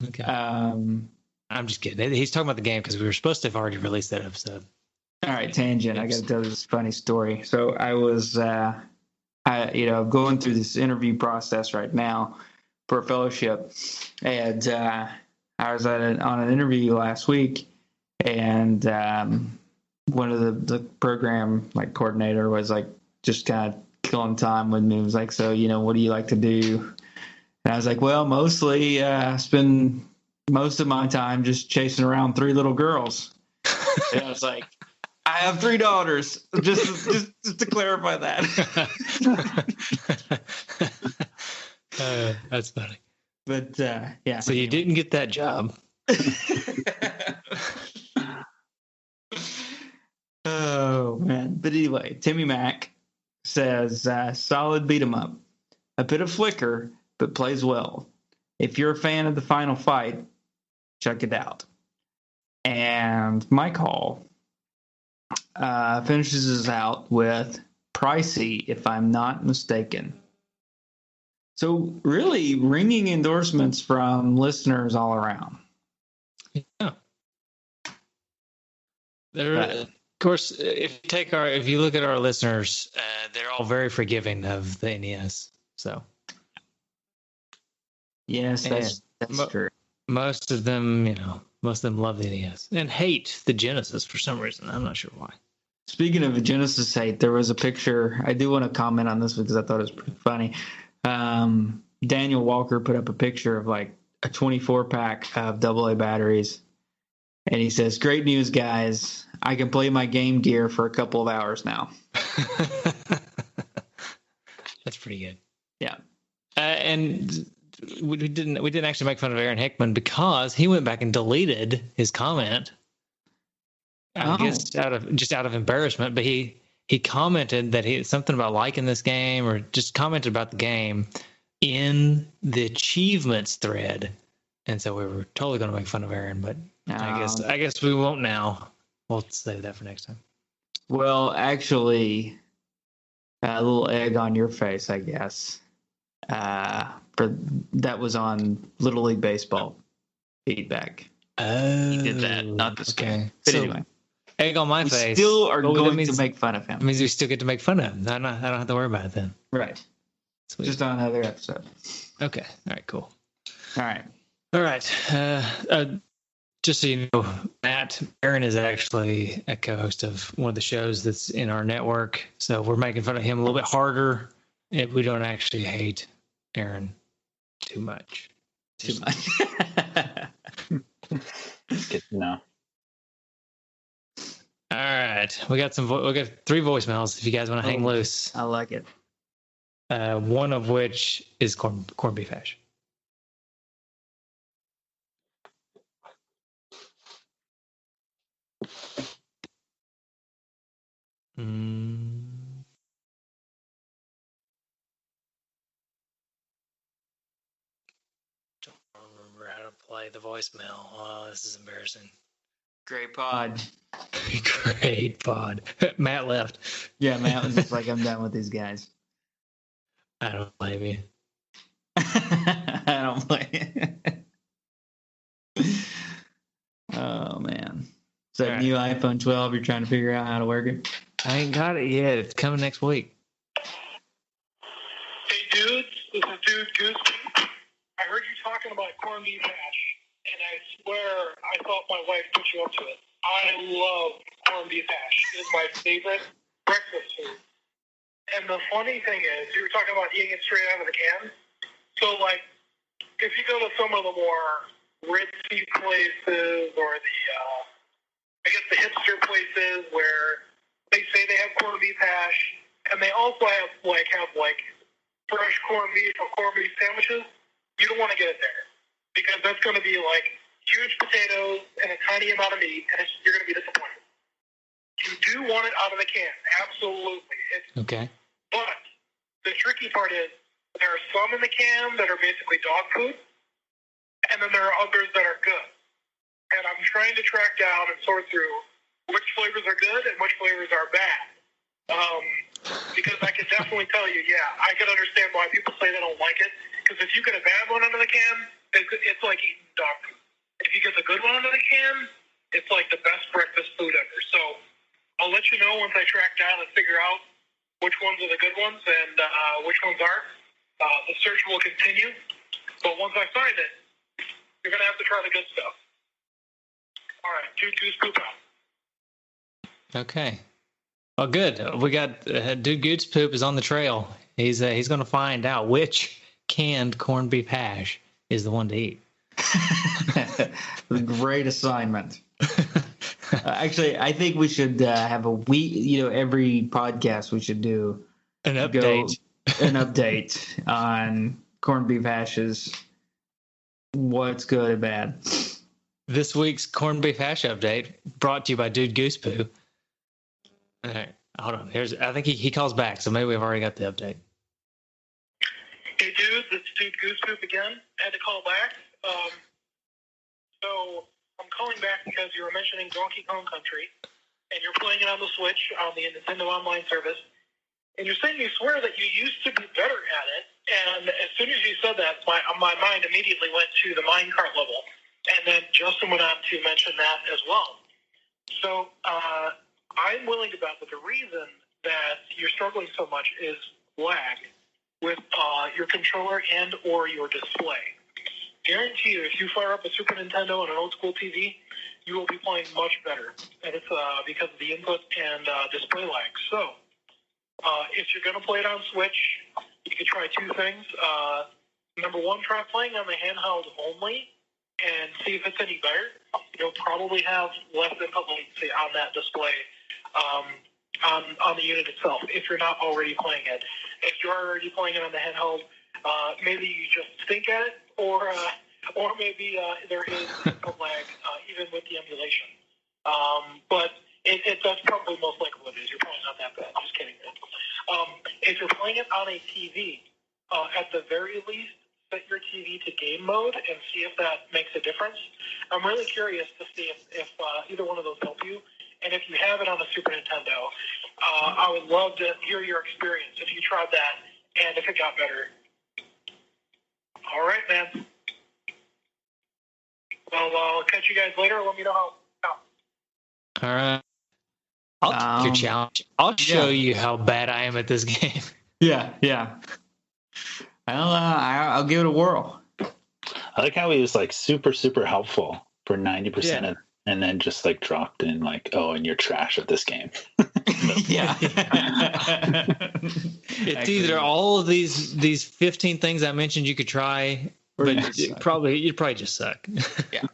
Okay. I'm just kidding. He's talking about the game because we were supposed to have already released that episode. All right, tangent. I got to tell this funny story. So I was, going through this interview process right now for a fellowship, and I was on an interview last week, and one of the program coordinator was just kind of killing time with me. He was like, so, what do you like to do? And I was like, well, mostly spend most of my time just chasing around 3 little girls. And I was like, I have 3 daughters, just to clarify that. That's funny. But yeah. So you didn't get that job. Oh man. But anyway, Timmy Mack says, solid beat 'em up. A bit of flicker, but plays well. If you're a fan of the final fight, check it out. And Mike Hall finishes us out with pricey, if I'm not mistaken. So really ringing endorsements from listeners all around. Yeah. Of course, if you look at our listeners, they're all very forgiving of the NES. So yes, that's true. Most of them love the NES and hate the Genesis for some reason. I'm not sure why. Speaking of Genesis hate, there was a picture. I do want to comment on this because I thought it was pretty funny. Daniel Walker put up a picture of a 24-pack of AA batteries. And he says, great news, guys. I can play my Game Gear for a couple of hours now. That's pretty good. Yeah. And we didn't actually make fun of Aaron Hickman because he went back and deleted his comment. I guess out of embarrassment, but he commented that he something about liking this game or just commented about the game in the achievements thread. And so we were totally going to make fun of Aaron, but I guess we won't now. We'll save that for next time. Well, actually, a little egg on your face, I guess. For that was on Little League Baseball feedback. Oh, he did that, not this game. But so, anyway, egg on my face. Still are going to make fun of him. It means we still get to make fun of him. I don't have to worry about it then. Right. Sweet. Just on another episode. Okay. All right. Cool. All right. Just so you know, Aaron is actually a co-host of one of the shows that's in our network. So we're making fun of him a little bit harder. If we don't actually hate Aaron too much. Too much. Good to know. All right. We got 3 voicemails if you guys want to hang loose. I like it. One of which is corned beef hash. Don't remember how to play the voicemail. Oh, this is embarrassing. Great pod. Great pod. Matt left. Yeah, Matt was just like, I'm done with these guys. I don't blame you. I don't blame you. Oh, man. So, All right. new iPhone 12, you're trying to figure out how to work it? I ain't got it yet. It's coming next week. Hey dudes, this is Dude Goose. I heard you talking about corned beef hash, and I swear I thought my wife put you up to it. I love corned beef hash. It is my favorite breakfast food. And the funny thing is, you were talking about eating it straight out of the can. So, like, if you go to some of the more ritzy places or the hipster places where they say they have corned beef hash, and they also have fresh corned beef or corned beef sandwiches, you don't want to get it there because that's going to be like huge potatoes and a tiny amount of meat, and you're going to be disappointed. You do want it out of the can, absolutely. Okay. But the tricky part is there are some in the can that are basically dog food, and then there are others that are good. And I'm trying to track down and sort through which flavors are good and which flavors are bad. Because I can definitely tell you, I can understand why people say they don't like it. Because if you get a bad one out of the can, it's like eating dog food. If you get the good one out of the can, it's like the best breakfast food ever. So I'll let you know once I track down and figure out which ones are the good ones and which ones aren't. The search will continue. But once I find it, you're going to have to try the good stuff. All right, Dude Goose Poop out. Okay. Well, good. We got Dude Goose Poop is on the trail. He's going to find out which canned corned beef hash is the one to eat. Great assignment. Actually, I think we should have a week. Every podcast we should do An update on corned beef hashes. What's good and bad. This week's corned beef hash update brought to you by Dude Goose Poo. All right, hold on. I think he calls back, so maybe we've already got the update. Hey, dudes, it's Dude Goose Poop again. I had to call back. So I'm calling back because you were mentioning Donkey Kong Country, and you're playing it on the Switch on the Nintendo Online service, and you're saying you swear that you used to be better at it, and as soon as you said that, my mind immediately went to the minecart level, and then Justin went on to mention that as well. So I'm willing to bet that the reason that you're struggling so much is lag with your controller and or your display. Guarantee you, if you fire up a Super Nintendo and an old school TV, you will be playing much better. And it's because of the input and display lag. So if you're going to play it on Switch, you can try two things. Number one, try playing on the handheld only and see if it's any better. You'll probably have less input latency on that display on the unit itself if you're not already playing it. If you're already playing it on the handheld, maybe you just stink at it, or maybe there is a lag even with the emulation. But that's probably most likely what it is. You're probably not that bad. Just kidding. If you're playing it on a TV, at the very least, set your TV to game mode and see if that makes a difference. I'm really curious to see if either one of those help you. And if you have it on the Super Nintendo, I would love to hear your experience if you tried that and if it got better. All right, man. Well, I'll catch you guys later. Let me know how. All right. I'll take your challenge. I'll show you how bad I am at this game. Yeah. I'll give it a whirl. I like how he was like super, super helpful for 90% of, and then just like dropped in like, oh, and you're trash at this game. Yeah. It's either all of these 15 things I mentioned you could try, but you'd probably just suck. Yeah.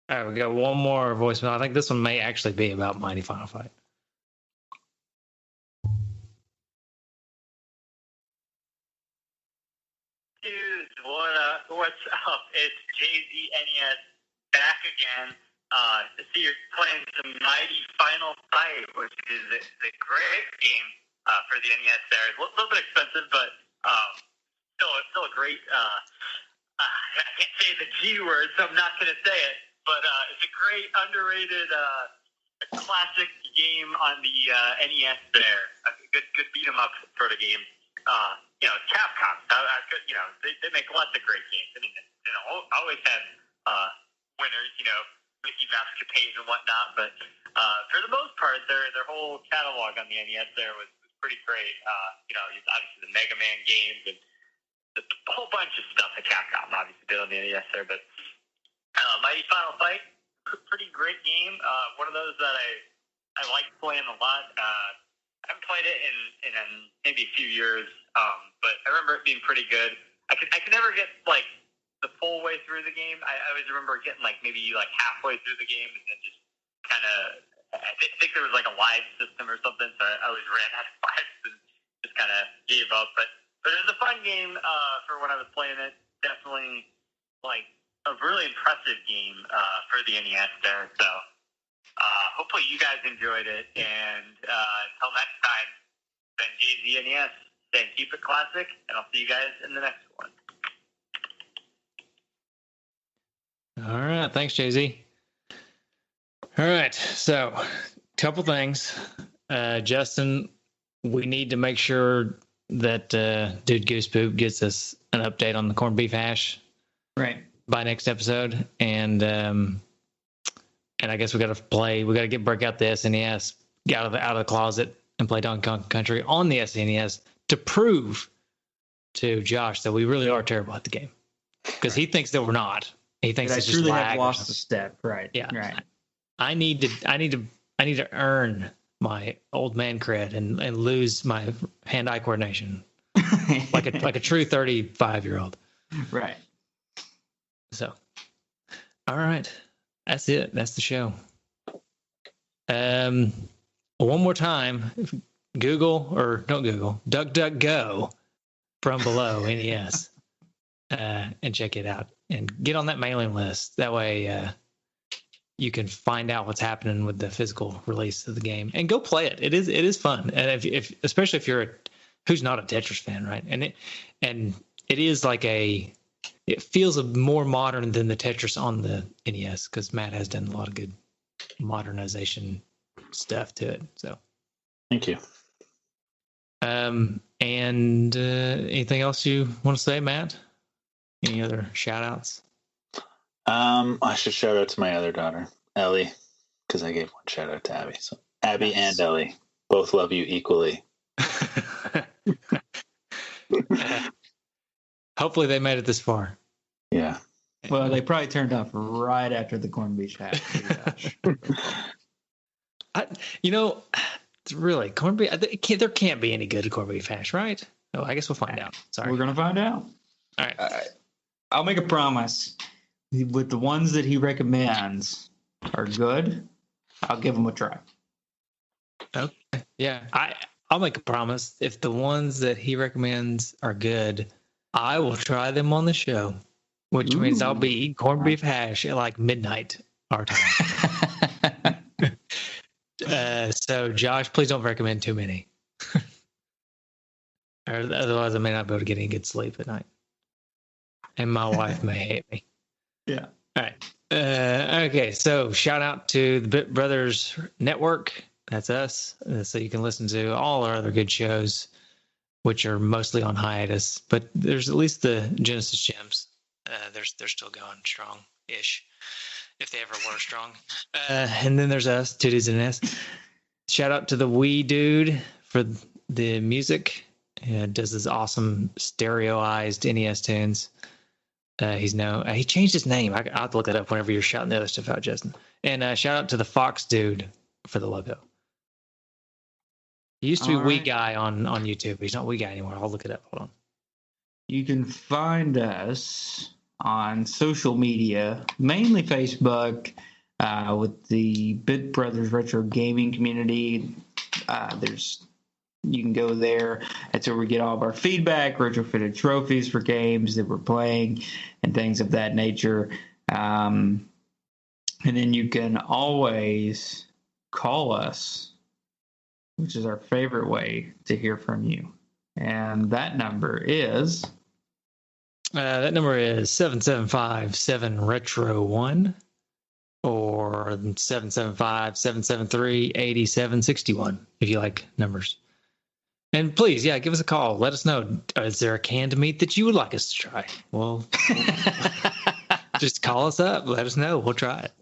All right, we got one more voicemail. I think this one may actually be about Mighty Final Fight. Dude, what's up? It's JZNES back again. To see you're playing some Mighty Final Fight, which is a great game for the NES there. A little bit expensive, but still a great. I can't say the G word, so I'm not going to say it. But it's a great underrated classic game on the NES there. A good beat 'em up sort of game. Capcom. They make lots of great games. I mean, always have winners. Mickey Mouse Capade and whatnot. But for the most part, their whole catalog on the NES there was pretty great. Obviously the Mega Man games and a whole bunch of stuff that Capcom obviously did on the NES there. But Mighty Final Fight, pretty great game. One of those that I like playing a lot. I haven't played it in maybe a few years, but I remember it being pretty good. I could never get like the full way through the game. I always remember getting maybe halfway through the game and then just kind of. I think there was a live system or something, so I always ran out of lives and just kind of gave up. But it was a fun game for when I was playing it. Definitely a really impressive game for the NES there. So hopefully you guys enjoyed it. And until next time, Ben JZ NES saying keep it classic, and I'll see you guys in the next one. All right. Thanks, Jay-Z. All right. So, couple things. Justin, we need to make sure that Dude Goose Poop gets us an update on the corned beef hash. Right. By next episode. And I guess we got to break out the SNES, get out of the closet and play Donkey Kong Country on the SNES to prove to Josh that we really are terrible at the game. Because he thinks that we're not. He thinks I it's just truly lag have or lost something. a step. Right. Yeah. Right. I need to earn my old man cred and lose my hand-eye coordination like a true 35-year-old. Right. So, all right, that's it. That's the show. One more time, DuckDuckGo from below NES, and check it out and get on that mailing list. That way, you can find out what's happening with the physical release of the game and go play it. It is fun, and if especially if you're who's not a Tetris fan, right? And it is it feels more modern than the Tetris on the NES because Matt has done a lot of good modernization stuff to it. So, thank you. And anything else you want to say, Matt? Any other shout outs? I should shout out to my other daughter, Ellie, because I gave one shout out to Abby. So Abby and Ellie both love you equally. Hopefully they made it this far. Yeah. Well, they probably turned off right after the corned beef hash. It's really corned beef. There can't be any good corned beef hash, right? Oh, I guess we'll find out. Sorry, we're gonna find out. All right. I'll make a promise. With the ones that he recommends are good, I'll give them a try. Okay. Yeah, I'll make a promise. If the ones that he recommends are good, I will try them on the show, which means I'll be eating corned beef hash at midnight our time. So, Josh, please don't recommend too many. Or otherwise, I may not be able to get any good sleep at night. And my wife may hate me. Yeah. All right. Okay. So shout out to the Bit Brothers Network. That's us. So you can listen to all our other good shows, which are mostly on hiatus. But there's at least the Genesis Gems. They're still going strong-ish, if they ever were strong. And then there's us, Two Dudes and an S. Shout out to the Wee Dude for the music. Does this awesome stereoized NES tunes. He changed his name. I'll have to look that up whenever you're shouting the other stuff out, Justin. And shout out to the Fox Dude for the logo. He used to be Wee Guy on YouTube. He's not Wee Guy anymore. I'll look it up. Hold on. You can find us on social media, mainly Facebook, with the Bit Brothers Retro Gaming community. You can go there. That's where we get all of our feedback, retrofitted trophies for games that we're playing, and things of that nature. And then you can always call us, which is our favorite way to hear from you. And that number is? That number is 775-7-RETRO-1. or 775-773-8761 if you like numbers. And please, give us a call. Let us know. Is there a canned meat that you would like us to try? Well, just call us up. Let us know. We'll try it.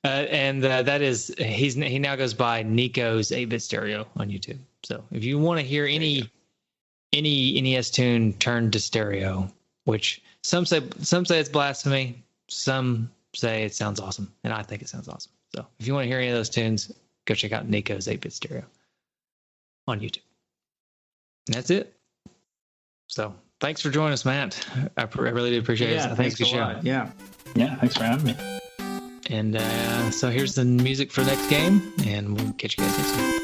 That is, he now goes by Nico's 8-Bit Stereo on YouTube. So if you want to hear any NES tune turned to stereo, which some say it's blasphemy, some say it sounds awesome, and I think it sounds awesome. So if you want to hear any of those tunes, go check out Nico's 8-Bit Stereo on YouTube. And that's it. So thanks for joining us, Matt. I really do appreciate it. Thanks a lot. Yeah, thanks for having me. And so here's the music for the next game, and we'll catch you guys next time.